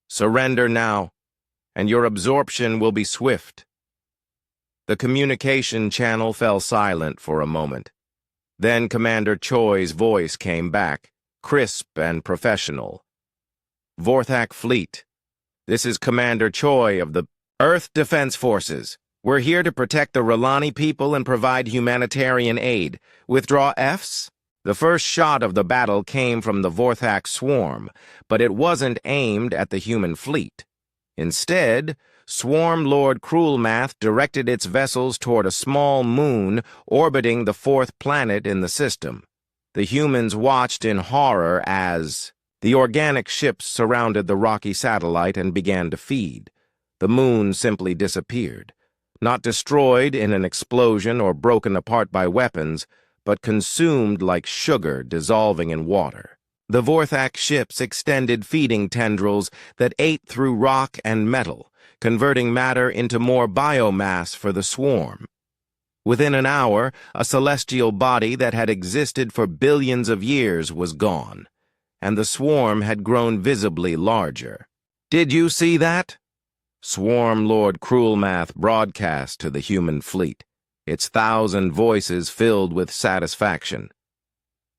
Surrender now, and your absorption will be swift. The communication channel fell silent for a moment. Then Commander Choi's voice came back, crisp and professional. Vorthak Fleet, this is Commander Choi of the Earth Defense Forces. We're here to protect the Relani people and provide humanitarian aid. Withdraw Fs? The first shot of the battle came from the Vorthak swarm, but it wasn't aimed at the human fleet. Instead, Swarm Lord Cruelmath directed its vessels toward a small moon orbiting the fourth planet in the system. The humans watched in horror as the organic ships surrounded the rocky satellite and began to feed. The moon simply disappeared, not destroyed in an explosion or broken apart by weapons, but consumed like sugar dissolving in water. The Vorthak ships extended feeding tendrils that ate through rock and metal, converting matter into more biomass for the swarm. Within an hour, a celestial body that had existed for billions of years was gone, and the swarm had grown visibly larger. Did you see that? Swarm Lord Cruelmath broadcast to the human fleet, its 1,000 voices filled with satisfaction.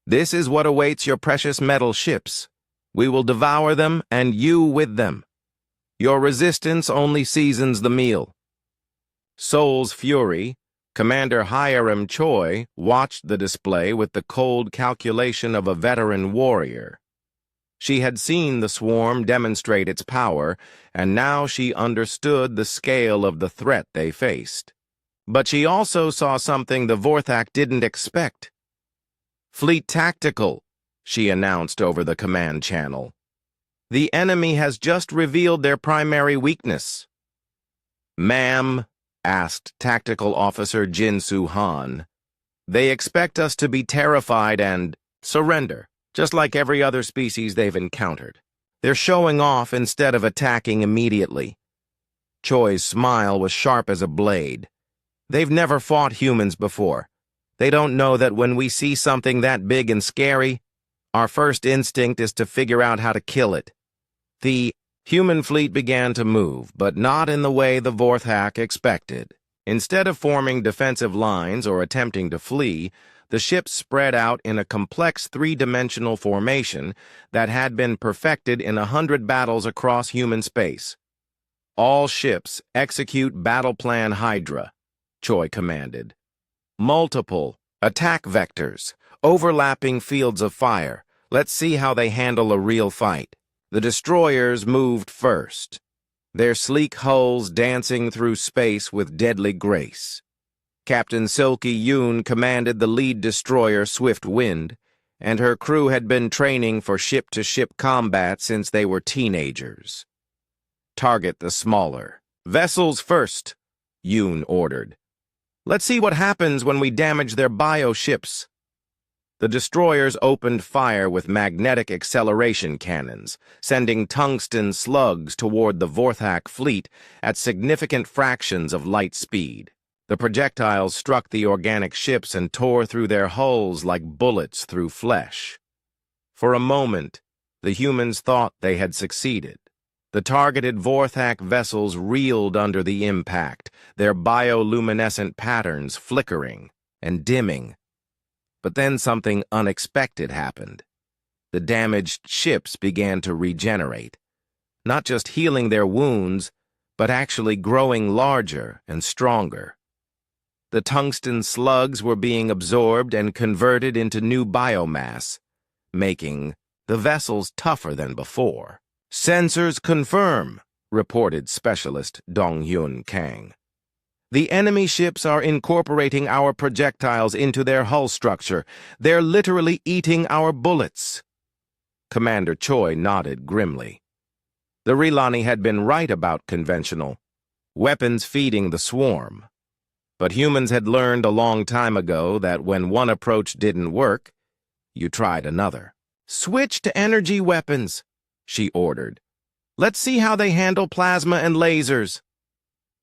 This is what awaits your precious metal ships. We will devour them, and you with them. Your resistance only seasons the meal. Soul's Fury, Commander Hiram Choi, watched the display with the cold calculation of a veteran warrior. She had seen the swarm demonstrate its power, and now she understood the scale of the threat they faced. But she also saw something the Vorthak didn't expect. Fleet Tactical, she announced over the command channel. The enemy has just revealed their primary weakness. Ma'am, asked Tactical Officer Jinsu Han, they expect us to be terrified and surrender, just like every other species they've encountered. They're showing off instead of attacking immediately. Choi's smile was sharp as a blade. They've never fought humans before. They don't know that when we see something that big and scary, our first instinct is to figure out how to kill it. The human fleet began to move, but not in the way the Vorthak expected. Instead of forming defensive lines or attempting to flee, the ships spread out in a complex three-dimensional formation that had been perfected in 100 battles across human space. All ships execute Battle Plan Hydra, Choi commanded. Multiple attack vectors, overlapping fields of fire. Let's see how they handle a real fight. The destroyers moved first, their sleek hulls dancing through space with deadly grace. Captain Silky Yoon commanded the lead destroyer Swift Wind, and her crew had been training for ship-to-ship combat since they were teenagers. Target the smaller. Vessels first, Yoon ordered. Let's see what happens when we damage their bio-ships. The destroyers opened fire with magnetic acceleration cannons, sending tungsten slugs toward the Vorthak fleet at significant fractions of light speed. The projectiles struck the organic ships and tore through their hulls like bullets through flesh. For a moment, the humans thought they had succeeded. The targeted Vorthak vessels reeled under the impact, their bioluminescent patterns flickering and dimming. But then something unexpected happened. The damaged ships began to regenerate, not just healing their wounds, but actually growing larger and stronger. The tungsten slugs were being absorbed and converted into new biomass, making the vessels tougher than before. Sensors confirm, reported Specialist Dong-Hyun Kang. The enemy ships are incorporating our projectiles into their hull structure. They're literally eating our bullets. Commander Choi nodded grimly. The Relani had been right about conventional weapons feeding the swarm. But humans had learned a long time ago that when one approach didn't work, you tried another. Switch to energy weapons, she ordered. Let's see how they handle plasma and lasers.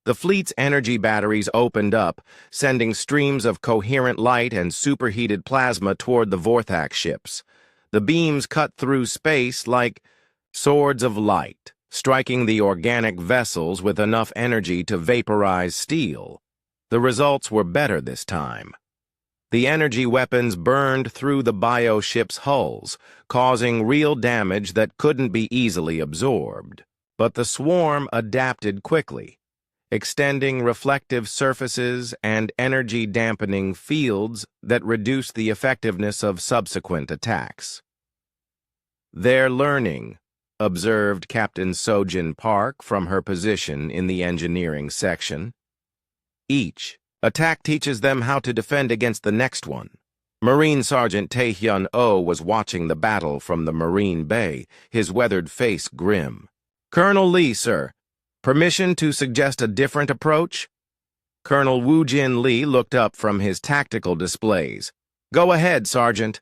The fleet's energy batteries opened up, sending streams of coherent light and superheated plasma toward the Vorthak ships. The beams cut through space like swords of light. striking the organic vessels with enough energy to vaporize steel. The results were better this time. The energy weapons burned through the bio-ship's hulls, causing real damage that couldn't be easily absorbed. But the swarm adapted quickly, extending reflective surfaces and energy-dampening fields that reduced the effectiveness of subsequent attacks. "They're learning," observed Captain Sojin Park from her position in the engineering section. "Each attack teaches them how to defend against the next one." Marine Sergeant Taehyun Oh was watching the battle from the Marine Bay, his weathered face grim. "Colonel Lee, sir. Permission to suggest a different approach?" Colonel Woo-Jin Lee looked up from his tactical displays. "Go ahead, Sergeant."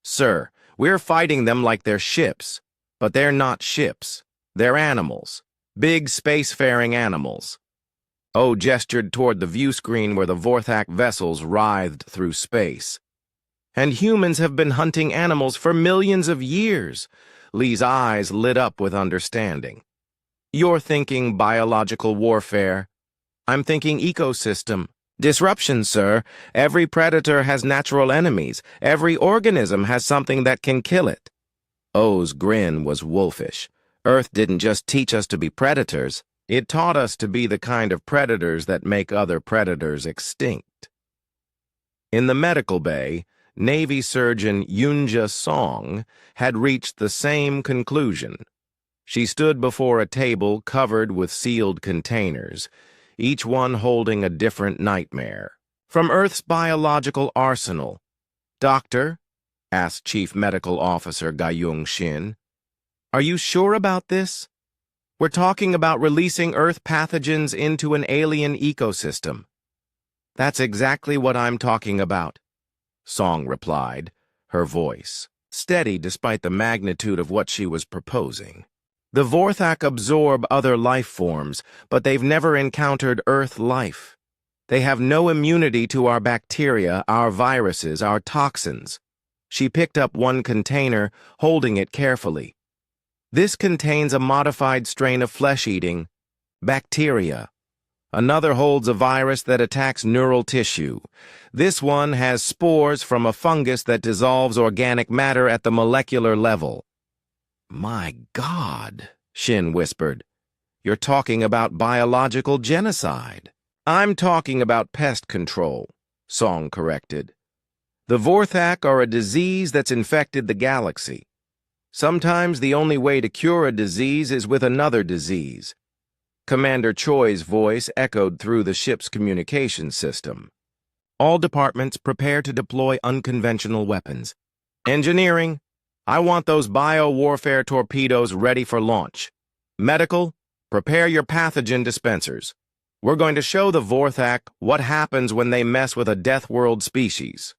"Sir, we're fighting them like they're ships. But they're not ships. They're animals. Big spacefaring animals." O gestured toward the view screen where the Vorthak vessels writhed through space. "And humans have been hunting animals for millions of years." Lee's eyes lit up with understanding. "You're thinking biological warfare. I'm thinking ecosystem. Disruption, sir. Every predator has natural enemies. Every organism has something that can kill it." O's grin was wolfish. "Earth didn't just teach us to be predators. It taught us to be the kind of predators that make other predators extinct." In the medical bay, Navy surgeon Yoonja Song had reached the same conclusion. She stood before a table covered with sealed containers, each one holding a different nightmare. "From Earth's biological arsenal." "Doctor?" asked Chief Medical Officer Ga-Young Shin. "Are you sure about this? We're talking about releasing Earth pathogens into an alien ecosystem." "That's exactly what I'm talking about," Song replied, her voice steady despite the magnitude of what she was proposing. "The Vorthak absorb other life forms, but they've never encountered Earth life. They have no immunity to our bacteria, our viruses, our toxins." She picked up one container, holding it carefully. "This contains a modified strain of flesh-eating bacteria. Another holds a virus that attacks neural tissue. This one has spores from a fungus that dissolves organic matter at the molecular level." "My God," Shin whispered. "You're talking about biological genocide." "I'm talking about pest control," Song corrected. "The Vorthak are a disease that's infected the galaxy. Sometimes the only way to cure a disease is with another disease." Commander Choi's voice echoed through the ship's communication system. "All departments prepare to deploy unconventional weapons. Engineering, I want those bio-warfare torpedoes ready for launch. Medical, prepare your pathogen dispensers. We're going to show the Vorthak what happens when they mess with a deathworld species."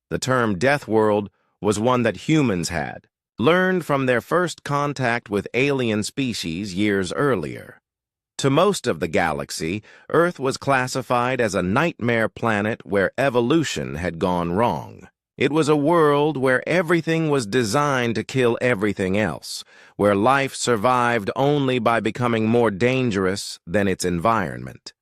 The term deathworld was one that humans had, learned from their first contact with alien species years earlier. To most of the galaxy, Earth was classified as a nightmare planet where evolution had gone wrong. It was a world where everything was designed to kill everything else, where life survived only by becoming more dangerous than its environment.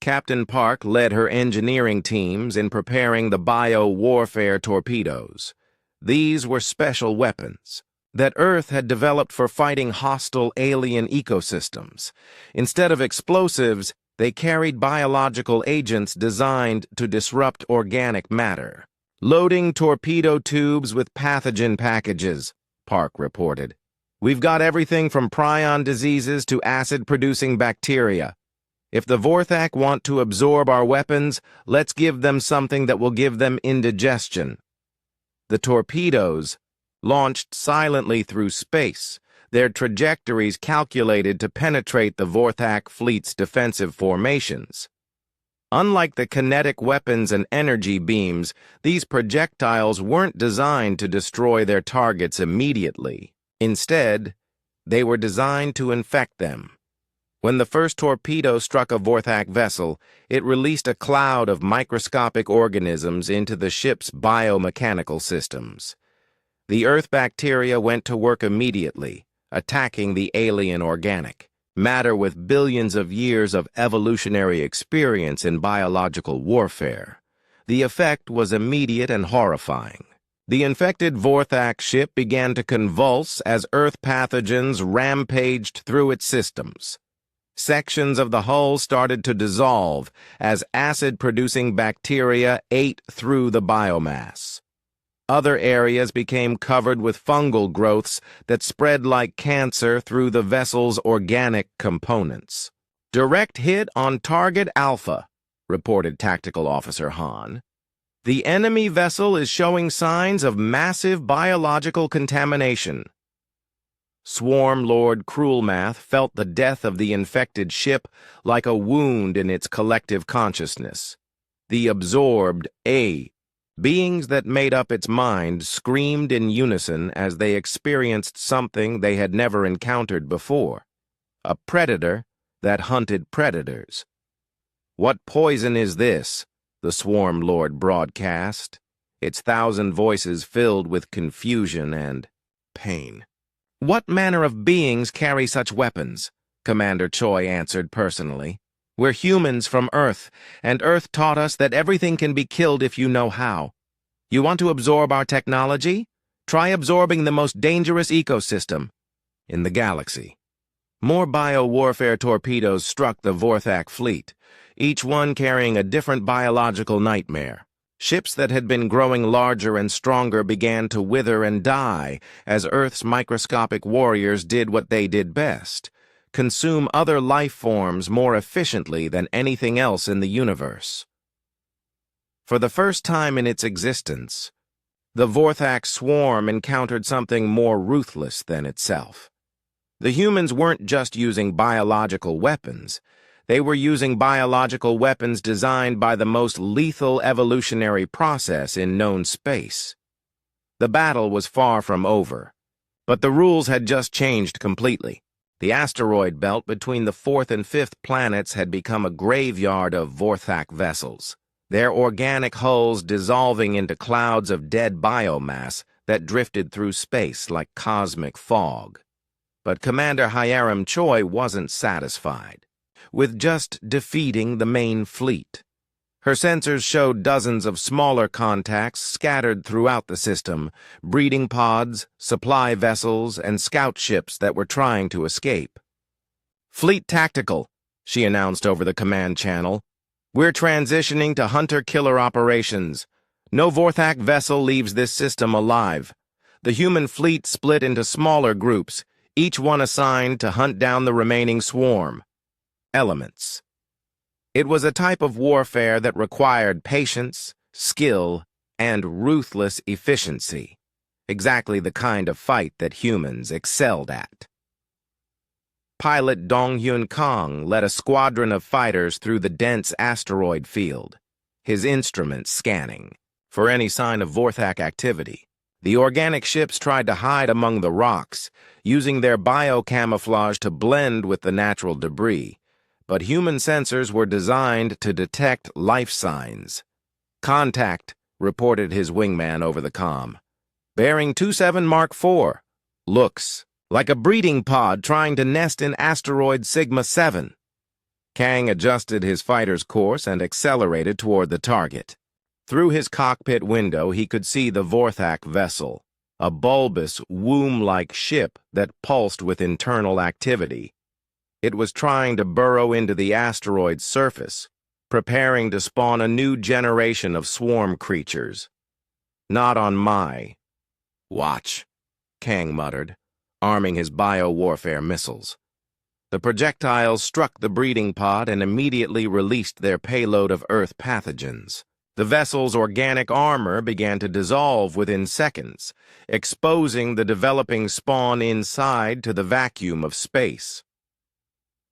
Captain Park led her engineering teams in preparing the bio-warfare torpedoes. These were special weapons that Earth had developed for fighting hostile alien ecosystems. Instead of explosives, they carried biological agents designed to disrupt organic matter. "Loading torpedo tubes with pathogen packages," Park reported. "We've got everything from prion diseases to acid-producing bacteria. If the Vorthak want to absorb our weapons, let's give them something that will give them indigestion." The torpedoes launched silently through space, their trajectories calculated to penetrate the Vorthak fleet's defensive formations. Unlike the kinetic weapons and energy beams, these projectiles weren't designed to destroy their targets immediately. Instead, they were designed to infect them. When the first torpedo struck a Vorthak vessel, it released a cloud of microscopic organisms into the ship's biomechanical systems. The Earth bacteria went to work immediately, attacking the alien organic matter with billions of years of evolutionary experience in biological warfare. The effect was immediate and horrifying. The infected Vorthak ship began to convulse as Earth pathogens rampaged through its systems. Sections of the hull started to dissolve as acid-producing bacteria ate through the biomass. Other areas became covered with fungal growths that spread like cancer through the vessel's organic components. "Direct hit on target Alpha," reported Tactical Officer Hahn. "The enemy vessel is showing signs of massive biological contamination." Swarm Lord Cruelmath felt the death of the infected ship like a wound in its collective consciousness. The absorbed beings that made up its mind screamed in unison as they experienced something they had never encountered before: a predator that hunted predators. "What poison is this?" the Swarm Lord broadcast, its 1,000 voices filled with confusion and pain. "What manner of beings carry such weapons?" Commander Choi answered personally. "We're humans from Earth, and Earth taught us that everything can be killed if you know how. You want to absorb our technology? Try absorbing the most dangerous ecosystem in the galaxy." More biowarfare torpedoes struck the Vorthak fleet, each one carrying a different biological nightmare. Ships that had been growing larger and stronger began to wither and die as Earth's microscopic warriors did what they did best: consume other life forms more efficiently than anything else in the universe. For the first time in its existence, the Vorthak swarm encountered something more ruthless than itself. The humans weren't just using biological weapons. They were using biological weapons designed by the most lethal evolutionary process in known space. The battle was far from over, but the rules had just changed completely. The asteroid belt between the 4th and 5th planets had become a graveyard of Vorthak vessels, their organic hulls dissolving into clouds of dead biomass that drifted through space like cosmic fog. But Commander Hiram Choi wasn't satisfied with just defeating the main fleet. Her sensors showed dozens of smaller contacts scattered throughout the system: breeding pods, supply vessels, and scout ships that were trying to escape. "Fleet Tactical," she announced over the command channel. "We're transitioning to hunter-killer operations. No Vorthak vessel leaves this system alive. The human fleet split into smaller groups, each one assigned to hunt down the remaining swarm." Elements. It was a type of warfare that required patience, skill, and ruthless efficiency. Exactly the kind of fight that humans excelled at. Pilot Dong-Hyun Kang led a squadron of fighters through the dense asteroid field, his instruments scanning for any sign of Vorthak activity. The organic ships tried to hide among the rocks, using their biocamouflage to blend with the natural debris, but human sensors were designed to detect life signs. "Contact," reported his wingman over the comm. "Bearing 27 Mark IV. Looks like a breeding pod trying to nest in asteroid Sigma 7. Kang adjusted his fighter's course and accelerated toward the target. Through his cockpit window, he could see the Vorthak vessel, a bulbous, womb-like ship that pulsed with internal activity. It was trying to burrow into the asteroid's surface, preparing to spawn a new generation of swarm creatures. "Not on my watch," Kang muttered, arming his biowarfare missiles. The projectiles struck the breeding pod and immediately released their payload of Earth pathogens. The vessel's organic armor began to dissolve within seconds, exposing the developing spawn inside to the vacuum of space.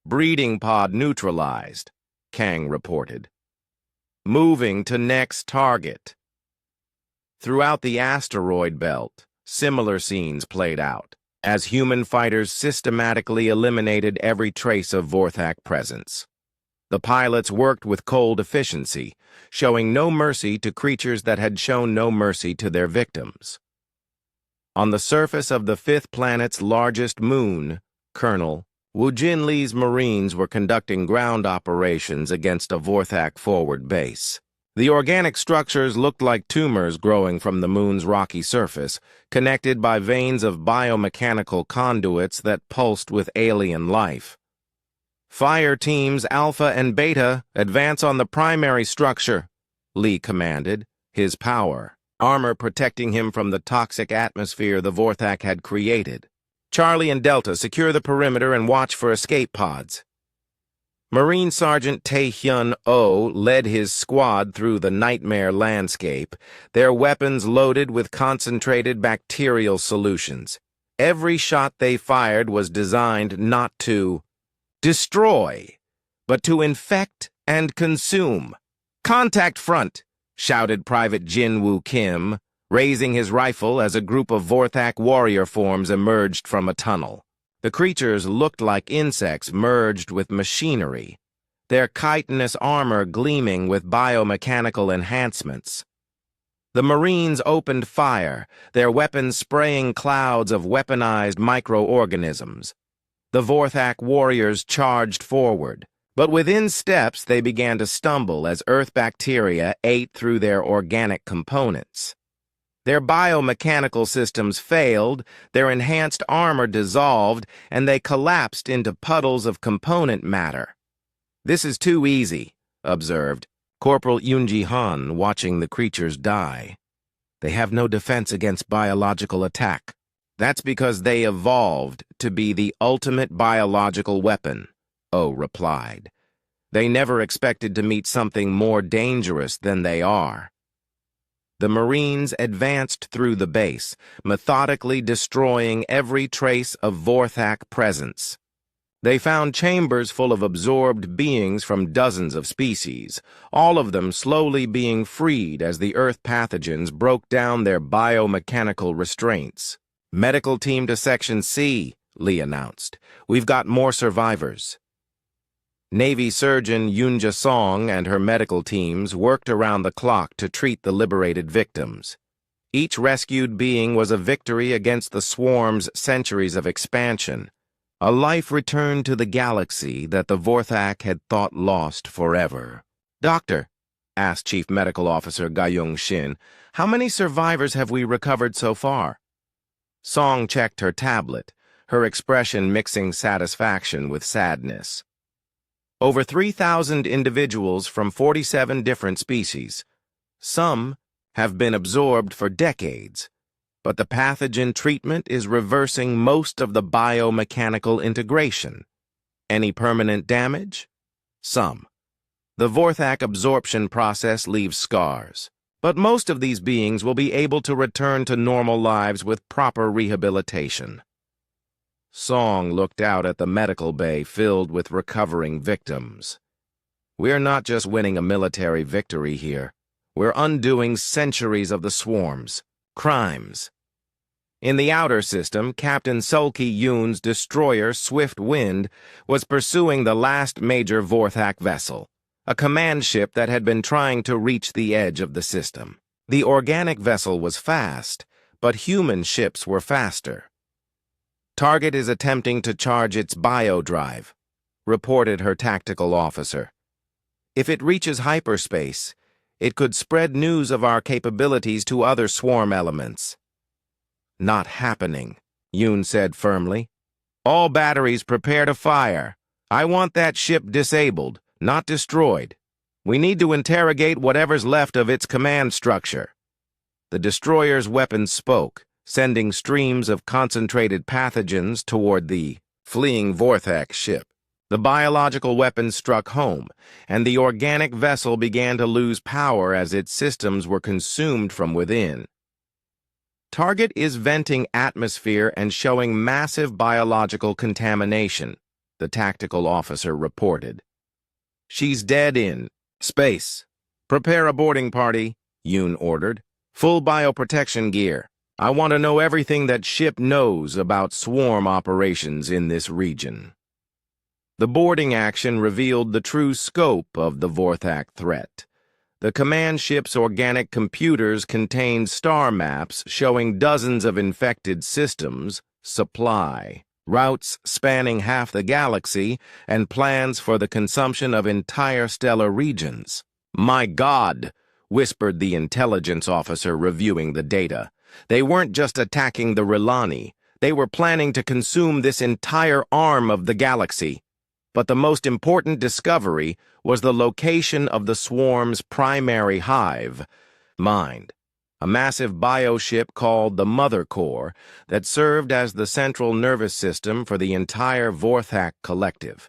"Breeding pod neutralized," Kang reported. "Moving to next target." Throughout the asteroid belt, similar scenes played out, as human fighters systematically eliminated every trace of Vorthak presence. The pilots worked with cold efficiency, showing no mercy to creatures that had shown no mercy to their victims. On the surface of the fifth planet's largest moon, Colonel Wu Jinli's Marines were conducting ground operations against a Vorthak forward base. The organic structures looked like tumors growing from the moon's rocky surface, connected by veins of biomechanical conduits that pulsed with alien life. "Fire teams Alpha and Beta, advance on the primary structure," Li commanded, his power, armor protecting him from the toxic atmosphere the Vorthak had created. "Charlie and Delta, secure the perimeter and watch for escape pods." Marine Sergeant Tae-hyun Oh led his squad through the nightmare landscape, their weapons loaded with concentrated bacterial solutions. Every shot they fired was designed not to destroy, but to infect and consume. "Contact front," shouted Private Jin Woo Kim, raising his rifle as a group of Vorthak warrior forms emerged from a tunnel. The creatures looked like insects merged with machinery, their chitinous armor gleaming with biomechanical enhancements. The Marines opened fire, their weapons spraying clouds of weaponized microorganisms. The Vorthak warriors charged forward, but within steps they began to stumble as earth bacteria ate through their organic components. Their biomechanical systems failed, their enhanced armor dissolved, and they collapsed into puddles of component matter. "This is too easy," observed Corporal Yoonji Han, watching the creatures die. "They have no defense against biological attack. That's because they evolved to be the ultimate biological weapon," Oh replied. "They never expected to meet something more dangerous than they are." The Marines advanced through the base, methodically destroying every trace of Vorthak presence. They found chambers full of absorbed beings from dozens of species, all of them slowly being freed as the Earth pathogens broke down their biomechanical restraints. "Medical team to Section C," Lee announced. "We've got more survivors." Navy surgeon Yoon Ja-song and her medical teams worked around the clock to treat the liberated victims. Each rescued being was a victory against the swarm's centuries of expansion, a life returned to the galaxy that the Vorthak had thought lost forever. "Doctor," asked Chief Medical Officer Ga-young Shin, "how many survivors have we recovered so far?" Song checked her tablet, her expression mixing satisfaction with sadness. "Over 3,000 individuals from 47 different species. Some have been absorbed for decades, but the pathogen treatment is reversing most of the biomechanical integration. Any permanent damage? Some. The Vorthak absorption process leaves scars, but most of these beings will be able to return to normal lives with proper rehabilitation." Song looked out at the medical bay filled with recovering victims. "We're not just winning a military victory here. We're undoing centuries of the swarm's crimes." In the outer system, Captain Sulky Yoon's destroyer Swift Wind was pursuing the last major Vorthak vessel, a command ship that had been trying to reach the edge of the system. The organic vessel was fast, but human ships were faster. "Target is attempting to charge its bio-drive," reported her tactical officer. "If it reaches hyperspace, it could spread news of our capabilities to other swarm elements." "Not happening," Yoon said firmly. "All batteries prepare to fire. I want that ship disabled, not destroyed. We need to interrogate whatever's left of its command structure." The destroyer's weapons spoke, sending streams of concentrated pathogens toward the fleeing Vorthak ship. The biological weapons struck home, and the organic vessel began to lose power as its systems were consumed from within. "Target is venting atmosphere and showing massive biological contamination," the tactical officer reported. "She's dead in space. Prepare a boarding party," Yoon ordered. "Full bioprotection gear. I want to know everything that ship knows about swarm operations in this region." The boarding action revealed the true scope of the Vorthak threat. The command ship's organic computers contained star maps showing dozens of infected systems, supply, routes spanning half the galaxy, and plans for the consumption of entire stellar regions. "My God," whispered the intelligence officer reviewing the data. "They weren't just attacking the Rilani. They were planning to consume this entire arm of the galaxy." But the most important discovery was the location of the swarm's primary hive, mind, a massive bioship called the Mother Core that served as the central nervous system for the entire Vorthak collective.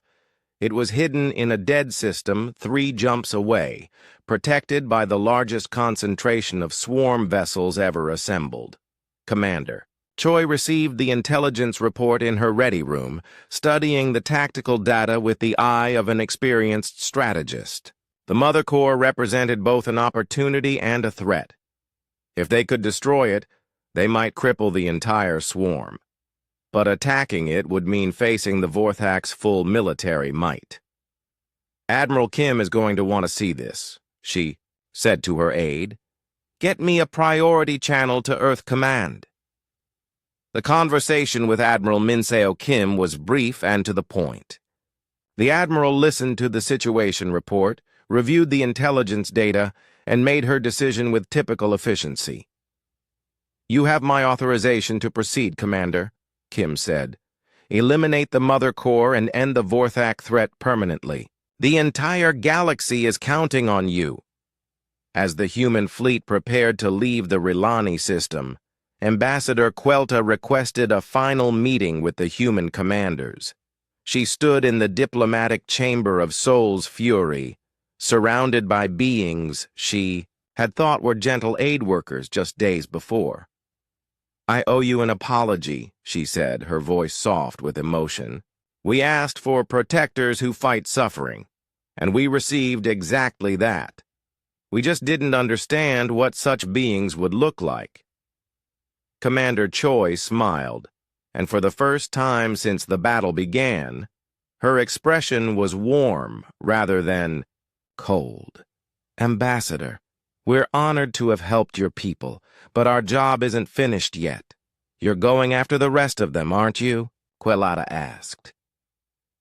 It was hidden in a dead system 3 jumps away, protected by the largest concentration of swarm vessels ever assembled. Commander. Choi received the intelligence report in her ready room, studying the tactical data with the eye of an experienced strategist. The Mother Core represented both an opportunity and a threat. If they could destroy it, they might cripple the entire swarm. But attacking it would mean facing the Vorthak's full military might. "Admiral Kim is going to want to see this," she said to her aide. "Get me a priority channel to Earth Command." The conversation with Admiral Minseo Kim was brief and to the point. The Admiral listened to the situation report, reviewed the intelligence data, and made her decision with typical efficiency. "You have my authorization to proceed, Commander," Kim said. "Eliminate the Mother Core and end the Vorthak threat permanently. The entire galaxy is counting on you." As the human fleet prepared to leave the Rilani system, Ambassador Quelta requested a final meeting with the human commanders. She stood in the diplomatic chamber of Soul's Fury, surrounded by beings she had thought were gentle aid workers just days before. "I owe you an apology," she said, her voice soft with emotion. "We asked for protectors who fight suffering, and we received exactly that. We just didn't understand what such beings would look like." Commander Choi smiled, and for the first time since the battle began, her expression was warm rather than cold. "Ambassador, we're honored to have helped your people, but our job isn't finished yet. You're going after the rest of them, aren't you?" Quelata asked.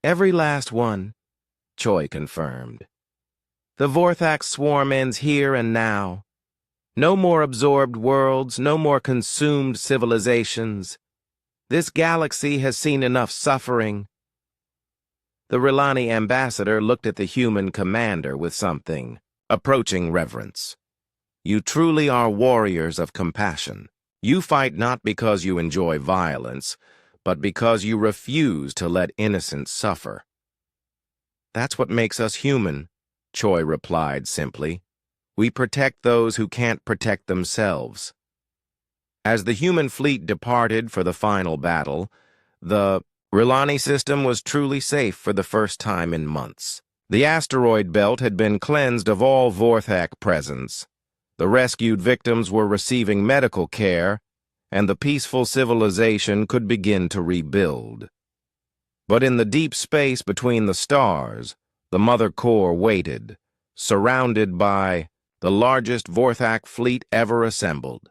"Every last one," Choi confirmed. "The Vorthak swarm ends here and now. No more absorbed worlds, no more consumed civilizations. This galaxy has seen enough suffering." The Rilani ambassador looked at the human commander with something approaching reverence. "You truly are warriors of compassion. You fight not because you enjoy violence, but because you refuse to let innocents suffer." "That's what makes us human," Choi replied simply. "We protect those who can't protect themselves." As the human fleet departed for the final battle, the Rilani system was truly safe for the first time in months. The asteroid belt had been cleansed of all Vorthak presence. The rescued victims were receiving medical care, and the peaceful civilization could begin to rebuild. But in the deep space between the stars, the Mother Core waited, surrounded by the largest Vorthak fleet ever assembled.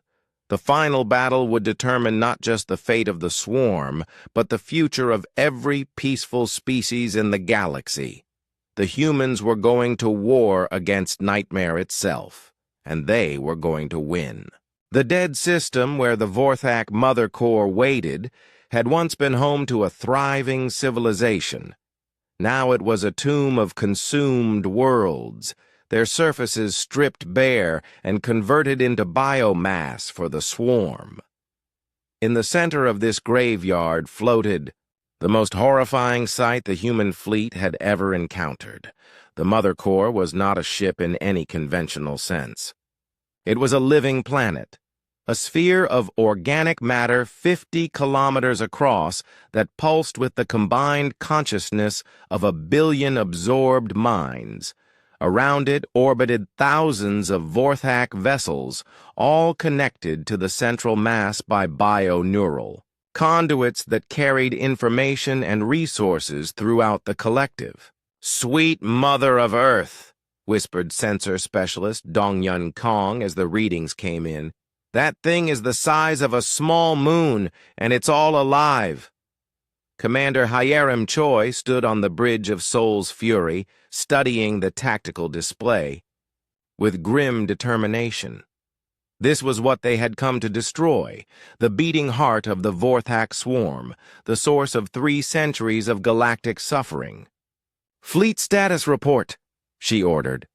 The final battle would determine not just the fate of the swarm, but the future of every peaceful species in the galaxy. The humans were going to war against Nightmare itself, and they were going to win. The dead system where the Vorthak Mother Core waited had once been home to a thriving civilization. Now it was a tomb of consumed worlds, their surfaces stripped bare and converted into biomass for the swarm. In the center of this graveyard floated the most horrifying sight the human fleet had ever encountered. The Mother Core was not a ship in any conventional sense. It was a living planet, a sphere of organic matter 50 kilometers across that pulsed with the combined consciousness of 1 billion absorbed minds. Around it orbited thousands of Vorthak vessels, all connected to the central mass by bio-neural, conduits that carried information and resources throughout the collective. "Sweet Mother of Earth," whispered sensor specialist Dong Yun Kong as the readings came in. "That thing is the size of a small moon, and it's all alive." Commander Hyerim Choi stood on the bridge of Soul's Fury, studying the tactical display with grim determination. This was what they had come to destroy, the beating heart of the Vorthak swarm, the source of 3 centuries of galactic suffering. "Fleet status report," she ordered.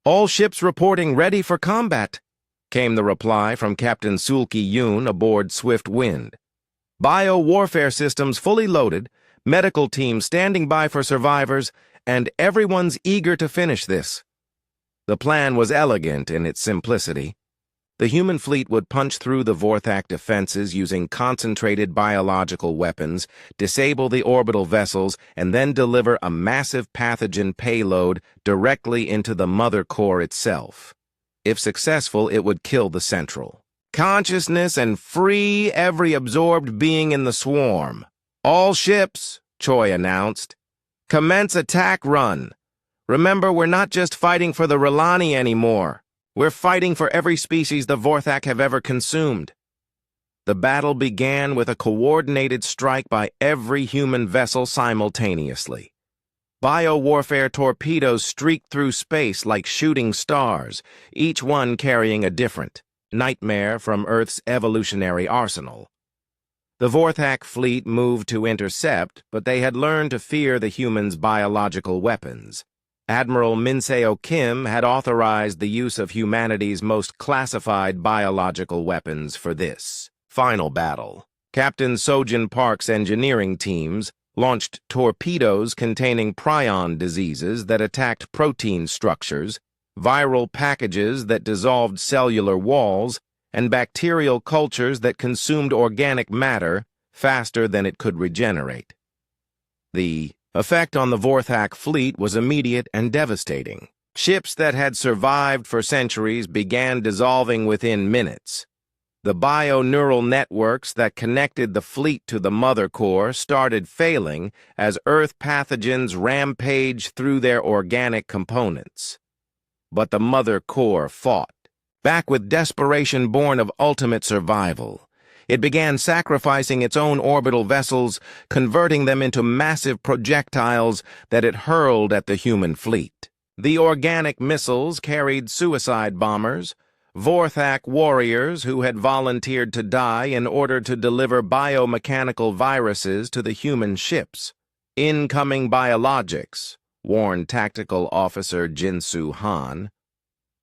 "All ships reporting ready for combat," came the reply from Captain Sulki Yoon aboard Swift Wind. "Bio-warfare systems fully loaded, medical team standing by for survivors, and everyone's eager to finish this." The plan was elegant in its simplicity. The human fleet would punch through the Vorthak defenses using concentrated biological weapons, disable the orbital vessels, and then deliver a massive pathogen payload directly into the mother core itself. If successful, it would kill the central consciousness and free every absorbed being in the swarm. "All ships," Choi announced, "commence attack run. Remember, we're not just fighting for the Relani anymore. We're fighting for every species the Vorthak have ever consumed." The battle began with a coordinated strike by every human vessel simultaneously. Bio-warfare torpedoes streaked through space like shooting stars, each one carrying a different nightmare from Earth's evolutionary arsenal. The Vorthak fleet moved to intercept, but they had learned to fear the humans' biological weapons. Admiral Minseo Kim had authorized the use of humanity's most classified biological weapons for this final battle. Captain Sojin Park's engineering teams launched torpedoes containing prion diseases that attacked protein structures, viral packages that dissolved cellular walls, and bacterial cultures that consumed organic matter faster than it could regenerate. The effect on the Vorthak fleet was immediate and devastating. Ships that had survived for centuries began dissolving within minutes. The bio-neural networks that connected the fleet to the mother core started failing as Earth pathogens rampaged through their organic components. But the mother core fought, back with desperation born of ultimate survival. It began sacrificing its own orbital vessels, converting them into massive projectiles that it hurled at the human fleet. The organic missiles carried suicide bombers, Vorthak warriors who had volunteered to die in order to deliver biomechanical viruses to the human ships. "Incoming biologics," warned Tactical Officer Jinsu Han.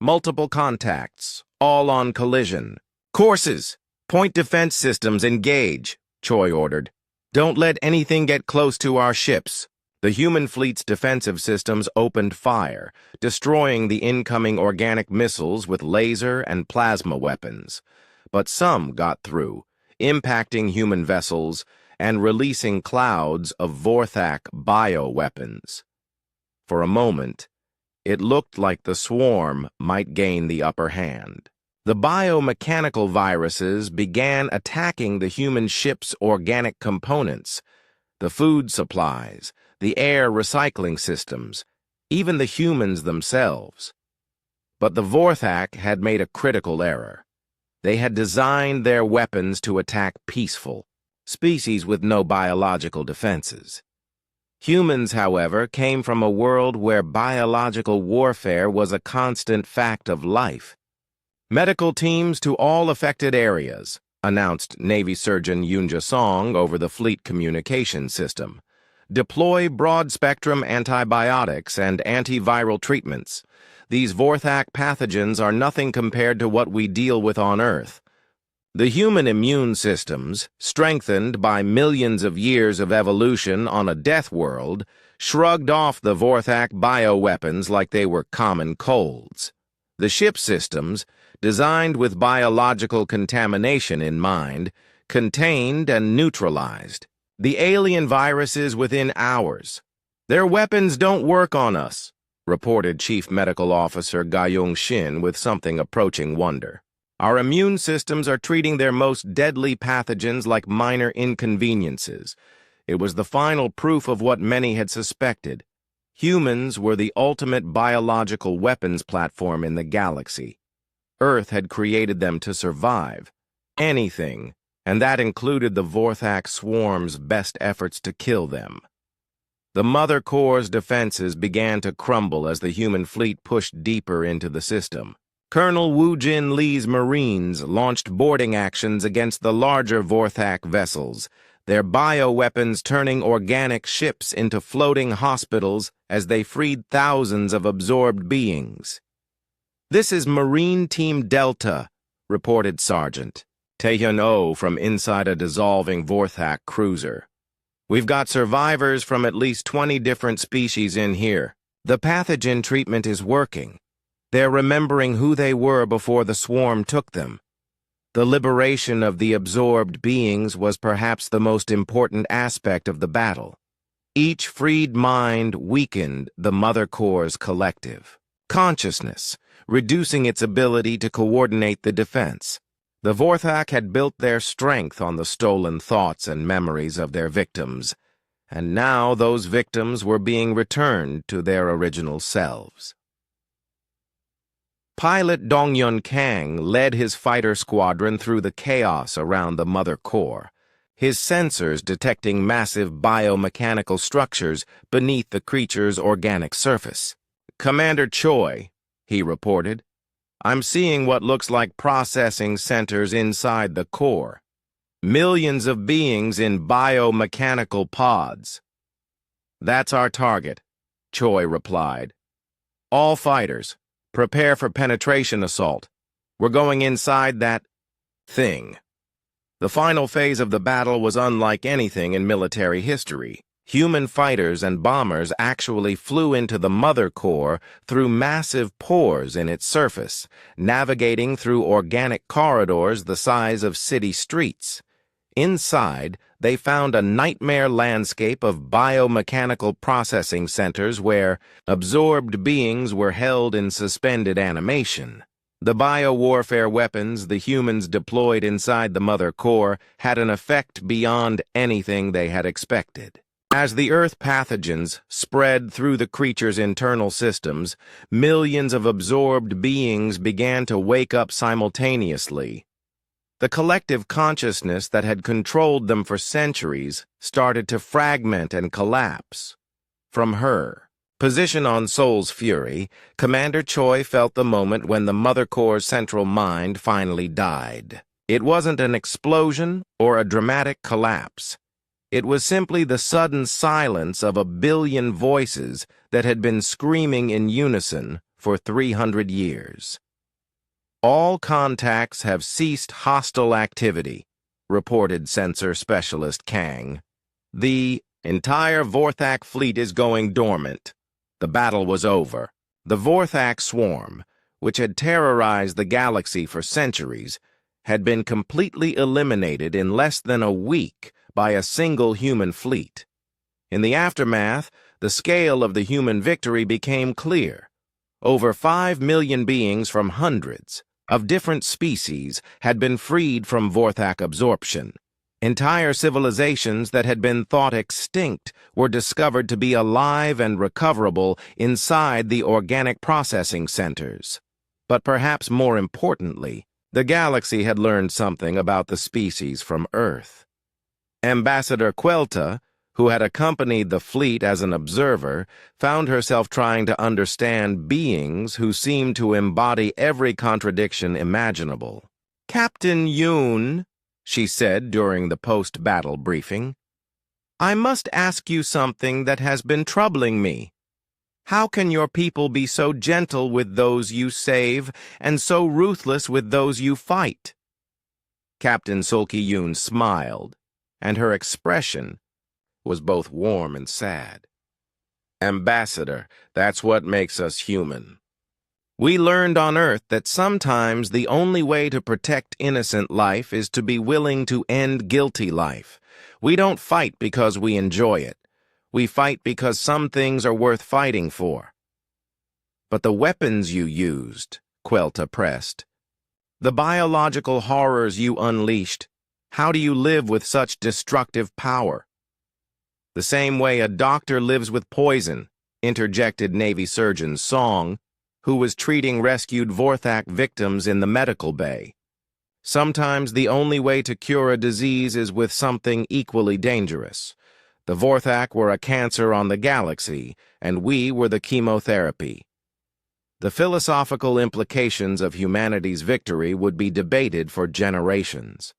"Multiple contacts, all on collision. Courses! Point defense systems engage," Choi ordered. "Don't let anything get close to our ships." The human fleet's defensive systems opened fire, destroying the incoming organic missiles with laser and plasma weapons. But some got through, impacting human vessels and releasing clouds of Vorthak bioweapons. For a moment, it looked like the swarm might gain the upper hand. The biomechanical viruses began attacking the human ship's organic components, the food supplies, the air recycling systems, even the humans themselves. But the Vorthak had made a critical error. They had designed their weapons to attack peaceful species with no biological defenses. Humans, however, came from a world where biological warfare was a constant fact of life. "Medical teams to all affected areas," announced Navy Surgeon Yoon Ja-song over the fleet communication system. "Deploy broad-spectrum antibiotics and antiviral treatments. These Vorthak pathogens are nothing compared to what we deal with on Earth." The human immune systems, strengthened by millions of years of evolution on a death world, shrugged off the Vorthak bioweapons like they were common colds. The ship systems, designed with biological contamination in mind, contained and neutralized the alien viruses within hours. "Their weapons don't work on us," reported Chief Medical Officer Ga-Young Shin with something approaching wonder. "Our immune systems are treating their most deadly pathogens like minor inconveniences." It was the final proof of what many had suspected. Humans were the ultimate biological weapons platform in the galaxy. Earth had created them to survive. Anything, and that included the Vorthak swarm's best efforts to kill them. The Mother Core's defenses began to crumble as the human fleet pushed deeper into the system. Colonel Wu Jin Lee's Marines launched boarding actions against the larger Vorthak vessels, their bioweapons turning organic ships into floating hospitals as they freed thousands of absorbed beings. "This is Marine Team Delta," reported Sergeant Taehyun-oh from inside a dissolving Vorthak cruiser. "We've got survivors from at least 20 different species in here. The pathogen treatment is working. They're remembering who they were before the swarm took them. The liberation of the absorbed beings was perhaps the most important aspect of the battle. Each freed mind weakened the Mother Core's collective consciousness, reducing its ability to coordinate the defense. The Vorthak had built their strength on the stolen thoughts and memories of their victims, and now those victims were being returned to their original selves." Pilot Dong-Yun Kang led his fighter squadron through the chaos around the Mother Core, his sensors detecting massive biomechanical structures beneath the creature's organic surface. "Commander Choi," he reported, "I'm seeing what looks like processing centers inside the core. Millions of beings in biomechanical pods." "That's our target," Choi replied. "All fighters, prepare for penetration assault. We're going inside that thing." The final phase of the battle was unlike anything in military history. Human fighters and bombers actually flew into the Mother Core through massive pores in its surface, navigating through organic corridors the size of city streets. Inside, they found a nightmare landscape of biomechanical processing centers where absorbed beings were held in suspended animation. The biowarfare weapons the humans deployed inside the Mother Core had an effect beyond anything they had expected. As the Earth pathogens spread through the creature's internal systems, millions of absorbed beings began to wake up simultaneously. The collective consciousness that had controlled them for centuries started to fragment and collapse. From her position on Soul's Fury, Commander Choi felt the moment when the Mother Core's central mind finally died. It wasn't an explosion or a dramatic collapse. It was simply the sudden silence of a billion voices that had been screaming in unison for 300 years. "All contacts have ceased hostile activity," reported sensor specialist Kang. "The entire Vorthak fleet is going dormant." The battle was over. The Vorthak swarm, which had terrorized the galaxy for centuries, had been completely eliminated in less than a week by a single human fleet. In the aftermath, the scale of the human victory became clear. Over 5 million beings from hundreds of different species had been freed from Vorthak absorption. Entire civilizations that had been thought extinct were discovered to be alive and recoverable inside the organic processing centers. But perhaps more importantly, the galaxy had learned something about the species from Earth. Ambassador Quelta, who had accompanied the fleet as an observer, found herself trying to understand beings who seemed to embody every contradiction imaginable. "Captain Yoon," she said during the post-battle briefing, "I must ask you something that has been troubling me. How can your people be so gentle with those you save and so ruthless with those you fight?" Captain Sulki Yoon smiled, and her expression was both warm and sad. "Ambassador, that's what makes us human. We learned on Earth that sometimes the only way to protect innocent life is to be willing to end guilty life. We don't fight because we enjoy it. We fight because some things are worth fighting for." "But the weapons you used," Quelta pressed. "The biological horrors you unleashed. How do you live with such destructive power?" "The same way a doctor lives with poison," interjected Navy Surgeon Song, who was treating rescued Vorthak victims in the medical bay. Sometimes the only way to cure a disease is with something equally dangerous. The Vorthak were a cancer on the galaxy, and we were the chemotherapy. The philosophical implications of humanity's victory would be debated for generations.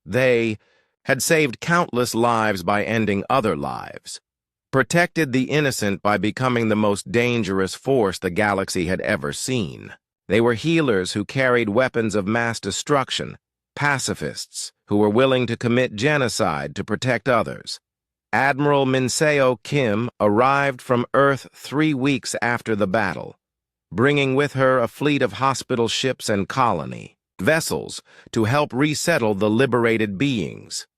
They had saved countless lives by ending other lives, protected the innocent by becoming the most dangerous force the galaxy had ever seen. They were healers who carried weapons of mass destruction, pacifists who were willing to commit genocide to protect others. Admiral Minseo Kim arrived from Earth 3 weeks after the battle, bringing with her a fleet of hospital ships and colony vessels to help resettle the liberated beings.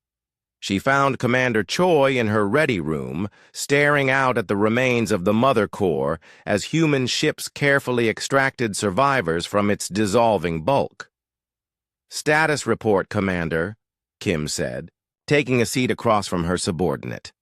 She found Commander Choi in her ready room, staring out at the remains of the Mother Core as human ships carefully extracted survivors from its dissolving bulk. "Status report, Commander," Kim said, taking a seat across from her subordinate.